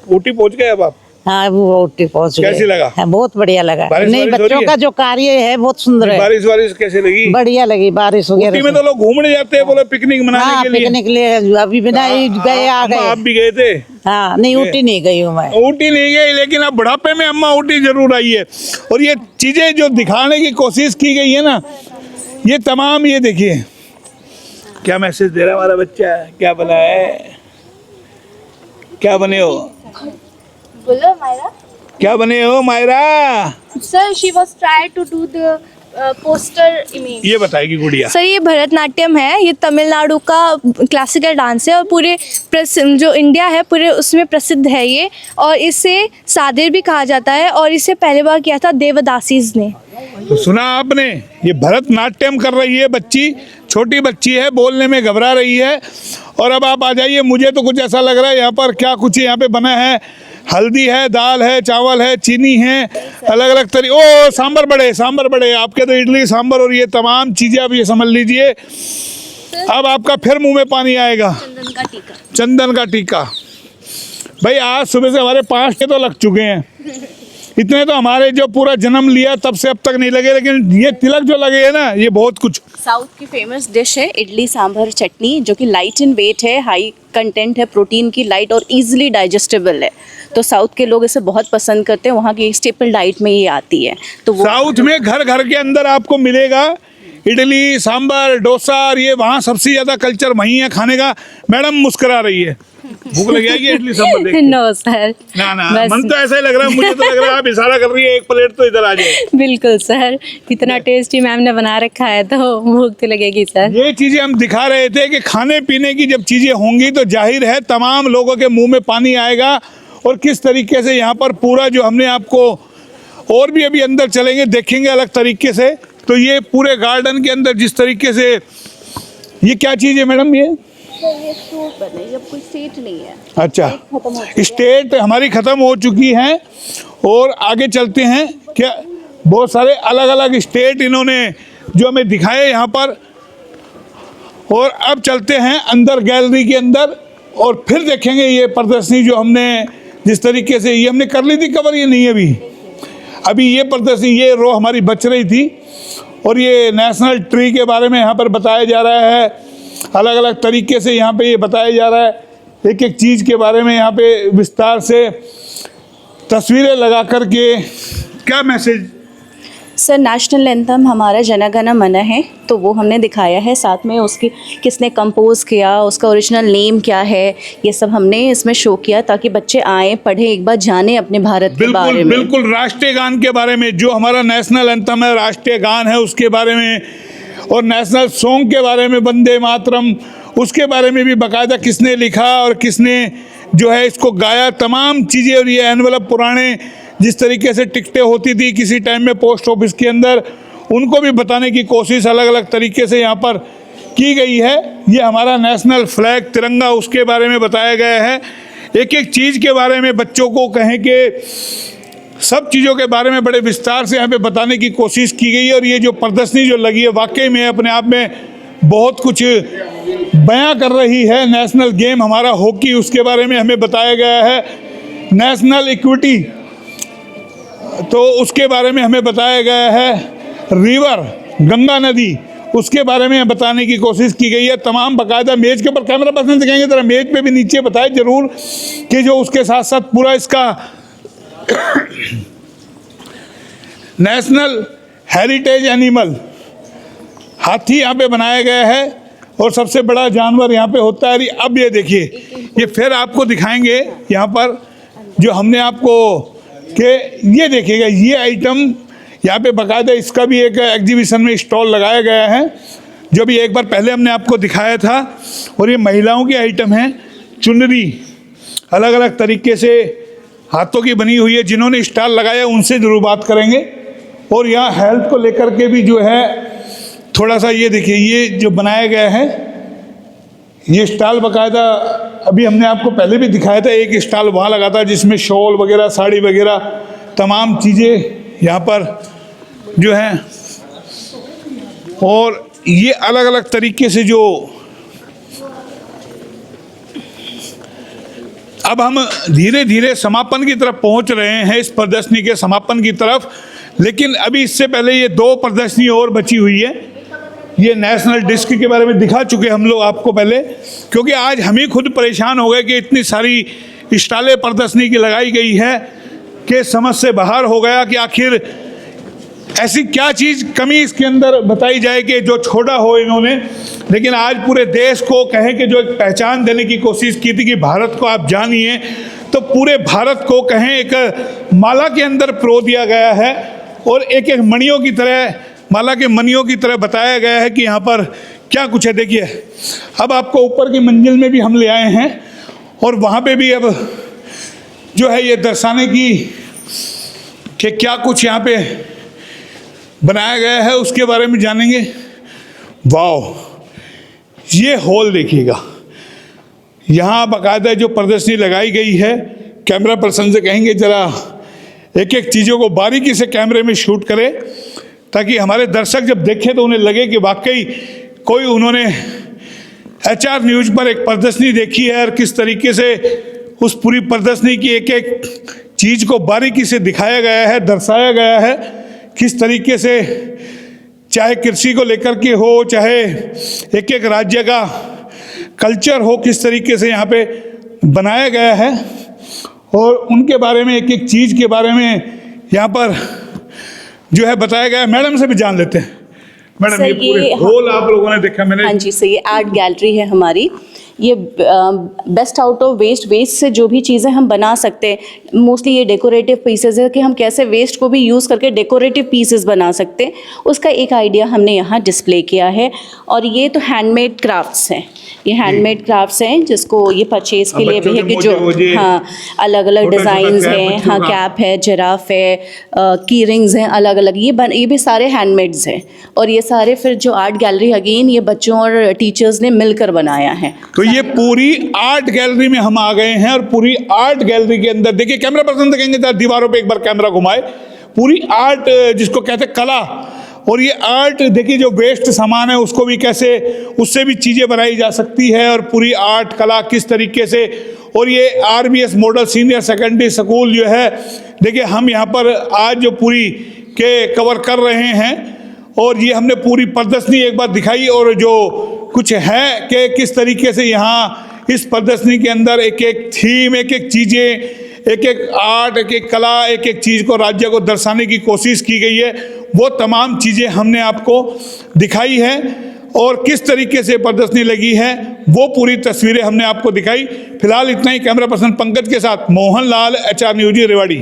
ऊटी पहुँच गए अब आप? हाँ वो ऊटी पहुँच गए। कैसी लगा? हाँ, बहुत बढ़िया लगा। बारिश नहीं वारिश हो रही बच्चों है? का जो कार्य है बहुत सुंदर है। बारिश वारिश कैसे लगी? बढ़िया लगी बारिश ऊटी वगैरह। में तो लोग घूमने जाते हैं, बोले पिकनिक मनाने हाँ के लिए। पिकनिक लिए अभी बिना ही गए आ अम्मा, गए। आप भी गए थे? हाँ नहीं ऊटी नहीं गई हूँ मैं। ऊटी नहीं गई, लेकिन अब बुढ़ापे में अम्मा ऊटी जरूर आई है। और ये चीजें जो दिखाने की कोशिश की गई है ना, ये तमाम, ये देखिए क्या मैसेज दे रहा है हमारा बच्चा। क्या बना है, क्या बने हो? बोलो मायरा। क्या बने हो Myra? Sir she was try to do the poster image. ये बताएगी गुड़िया। सर ये भरतनाट्यम है, ये तमिलनाडु का क्लासिकल डांस है और पूरे जो इंडिया है पूरे उसमें प्रसिद्ध है ये। और इसे सादिर भी कहा जाता है और इसे पहली बार किया था देवदासीज ने। तो सुना आपने, ये भरतनाट्यम कर रही है बच्ची, छोटी बच्ची है, बोलने में घबरा रही है। और अब आप आ जाइए, मुझे तो कुछ ऐसा लग रहा है यहाँ पर क्या कुछ यहाँ पे बना है। हल्दी है, दाल है, चावल है, चीनी है, अलग अलग तरीके। ओ सांबर बड़े, सांबर बड़े आपके तो इडली सांबर और ये तमाम चीज़ें आप ये समझ लीजिए। अब आपका फिर मुंह में पानी आएगा। चंदन का टीका। चंदन का टीका। भाई आज सुबह से हमारे 5 के तो लग चुके हैं। इतने तो हमारे जो पूरा जन्म लिया तब से अब तक नहीं लगे, लेकिन ये तिलक जो लगे है ना, ये बहुत कुछ। साउथ की फेमस डिश है इडली सांभर चटनी, जो कि लाइट इन वेट है, हाई कंटेंट है प्रोटीन की, लाइट और इजीली डाइजेस्टेबल है। तो साउथ के लोग इसे बहुत पसंद करते हैं, वहाँ की स्टेपल डाइट में ये आती है। तो वो साउथ में घर घर के अंदर आपको मिलेगा इडली सांभर डोसा, और ये वहाँ सबसे ज़्यादा कल्चर वहीं है खाने का। मैडम मुस्कुरा रही है, भूख लग जाएगी इडली सांभर देख के? नो सर, ना ना, मन तो ऐसा ही लग रहा है, मुझे तो लग रहा है आप इशारा कर रही है एक प्लेट तो इधर आ जाए। बिल्कुल सर, इतना टेस्टी मैम ने बना रखा है तो भूख तो लगेगी सर। ये चीज़ें हम दिखा रहे थे कि खाने पीने की जब चीज़ें होंगी तो जाहिर है तमाम लोगों के मुंह में पानी आएगा। और किस तरीके से यहाँ पर पूरा जो हमने आपको, और भी अभी अंदर चलेंगे देखेंगे अलग तरीके से। तो ये पूरे गार्डन के अंदर जिस तरीके से, ये क्या चीज़ है मैडम? ये कोई स्टेट नहीं है। अच्छा, स्टेट हमारी ख़त्म हो चुकी हैं और आगे चलते हैं। क्या बहुत सारे अलग अलग स्टेट इन्होंने जो हमें दिखाए यहाँ पर। और अब चलते हैं अंदर गैलरी के अंदर और फिर देखेंगे ये प्रदर्शनी जो हमने जिस तरीके से, ये हमने कर ली थी कवर, ये नहीं अभी ये प्रदर्शनी, ये रो हमारी बच रही थी। और ये नेशनल ट्री के बारे में यहाँ पर बताया जा रहा है, अलग अलग तरीके से यहाँ पे ये बताया जा रहा है, एक एक चीज़ के बारे में यहाँ पे विस्तार से तस्वीरें लगा कर के। क्या मैसेज? सर नेशनल एंथम हमारा जन गण मन है, तो वो हमने दिखाया है, साथ में उसकी किसने कंपोज किया, उसका ओरिजिनल नेम क्या है, ये सब हमने इसमें शो किया ताकि बच्चे आए, पढ़ें, एक बार जाने अपने भारत के बारे में। बिल्कुल, राष्ट्रीय गान के बारे में, जो हमारा नेशनल एंथम है, राष्ट्रीय गान है, उसके बारे में, और नेशनल सॉन्ग के बारे में, वंदे मातरम, उसके बारे में भी बाकायदा किसने लिखा और किसने जो है इसको गाया, तमाम चीज़ें। और ये एनवलप पुराने जिस तरीके से टिकटें होती थी किसी टाइम में पोस्ट ऑफिस के अंदर, उनको भी बताने की कोशिश अलग अलग तरीके से यहाँ पर की गई है। ये हमारा नेशनल फ्लैग तिरंगा, उसके बारे में बताया गया है। एक एक चीज़ के बारे में बच्चों को कहें कि सब चीज़ों के बारे में बड़े विस्तार से यहाँ पे बताने की कोशिश की गई है। और ये जो प्रदर्शनी जो लगी है वाकई में अपने आप में बहुत कुछ बयां कर रही है। नेशनल गेम हमारा हॉकी, उसके बारे में हमें बताया गया है। नेशनल इक्विटी, तो उसके बारे में हमें बताया गया है। रिवर, गंगा नदी, उसके बारे में बताने की कोशिश की गई है। तमाम बाकायदा मेज के ऊपर, कैमरा पर्सन दिखाएंगे जरा, मेज पे भी नीचे बताए जरूर कि जो उसके साथ साथ पूरा इसका नेशनल हेरिटेज एनिमल हाथी यहाँ पे बनाया गया है और सबसे बड़ा जानवर यहाँ पे होता है। अब ये देखिए, ये फिर आपको दिखाएंगे यहाँ पर जो हमने आपको कि ये देखिएगा, ये आइटम यहाँ पे बाकायदा इसका भी एक एग्जीबिशन में स्टॉल लगाया गया है, जो भी एक बार पहले हमने आपको दिखाया था। और ये महिलाओं की आइटम है, चुनरी अलग अलग तरीके से हाथों की बनी हुई है। जिन्होंने स्टॉल लगाया उनसे ज़रूर बात करेंगे। और यहाँ हेल्थ को लेकर के भी जो है थोड़ा सा, ये देखिए, ये जो बनाया गया है, ये स्टॉल बाकायदा अभी हमने आपको पहले भी दिखाया था, एक स्टॉल वहाँ लगा था जिसमें शॉल वगैरह, साड़ी वगैरह, तमाम चीज़ें यहाँ पर जो हैं। और ये अलग अलग तरीके से जो अब हम धीरे धीरे समापन की तरफ पहुंच रहे हैं, इस प्रदर्शनी के समापन की तरफ। लेकिन अभी इससे पहले ये 2 प्रदर्शनी और बची हुई है। ये नेशनल डिस्क के बारे में दिखा चुके हम लोग आपको पहले, क्योंकि आज हम ही खुद परेशान हो गए कि इतनी सारी स्टॉलें प्रदर्शनी की लगाई गई है कि समझ से बाहर हो गया कि आखिर ऐसी क्या चीज़ कमी इसके अंदर बताई जाए कि जो छोड़ा हो इन्होंने। लेकिन आज पूरे देश को कहें कि जो एक पहचान देने की कोशिश की थी कि भारत को आप जानिए, तो पूरे भारत को कहें एक माला के अंदर पिरो दिया गया है और एक एक मणियों की तरह, माला के मणियों की तरह बताया गया है कि यहाँ पर क्या कुछ है। देखिए, अब आपको ऊपर की मंजिल में भी हम ले आए हैं और वहाँ पे भी अब जो है ये दर्शाने की कि क्या कुछ यहाँ पे बनाया गया है उसके बारे में जानेंगे। वाह, ये हॉल देखिएगा, यहाँ बाकायदा जो प्रदर्शनी लगाई गई है, कैमरा पर्सन से कहेंगे ज़रा एक एक चीज़ों को बारीकी से कैमरे में शूट करें ताकि हमारे दर्शक जब देखें तो उन्हें लगे कि वाकई कोई उन्होंने HR न्यूज़ पर एक प्रदर्शनी देखी है और किस तरीके से उस पूरी प्रदर्शनी की एक एक चीज़ को बारीकी से दिखाया गया है, दर्शाया गया है। किस तरीके से चाहे कृषि को लेकर के हो, चाहे एक एक राज्य का कल्चर हो, किस तरीके से यहाँ पे बनाया गया है और उनके बारे में एक एक चीज़ के बारे में यहाँ पर जो है बताया गया है। मैडम से भी जान लेते हैं। मैडम, ये पूरे हॉल आप लोगों ने देखा मैंने? हाँ जी सर, ये आर्ट गैलरी है हमारी। ये बेस्ट आउट ऑफ वेस्ट से जो भी चीज़ें हम बना सकते हैं, मोस्टली ये डेकोरेटिव पीसेस है कि हम कैसे वेस्ट को भी यूज़ करके डेकोरेटिव पीसेस बना सकते हैं, उसका एक आइडिया हमने यहाँ डिस्प्ले किया है। और ये तो हैंडमेड क्राफ्ट्स हैं, ये हैंडमेड क्राफ्ट्स हैं जिसको ये परचेज के लिए भी है कि जो हाँ अलग अलग डिज़ाइंस हैं। हाँ, कैप है, जिराफ है, की रिंग्स हैं अलग अलग, ये भी सारे हैंडमेड्स हैं। और ये सारे फिर जो आर्ट गैलरी अगेन ये बच्चों और टीचर्स ने मिलकर बनाया है। तो ये पूरी आर्ट गैलरी में हम आ गए हैं और पूरी आर्ट गैलरी के अंदर देखिए, कैमरा पर्सन देखेंगे दीवारों पे एक बार कैमरा घुमाए, पूरी आर्ट जिसको कहते हैं कला। और ये आर्ट देखिए, जो वेस्ट सामान है उसको भी कैसे उससे भी चीज़ें बनाई जा सकती है और पूरी आर्ट कला किस तरीके से। और ये RBS model senior secondary school जो है, देखिए हम यहाँ पर आज जो पूरी के कवर कर रहे हैं और ये हमने पूरी प्रदर्शनी एक बार दिखाई और जो कुछ है कि किस तरीके से यहाँ इस प्रदर्शनी के अंदर एक एक थीम, एक एक चीज़ें, एक एक आर्ट, एक एक कला, एक एक चीज़ को, राज्य को दर्शाने की कोशिश की गई है। वो तमाम चीज़ें हमने आपको दिखाई है और किस तरीके से प्रदर्शनी लगी है वो पूरी तस्वीरें हमने आपको दिखाई। फिलहाल इतना ही। कैमरा पर्सन पंकज के साथ मोहन लाल, HR न्यूज़ रेवाड़ी।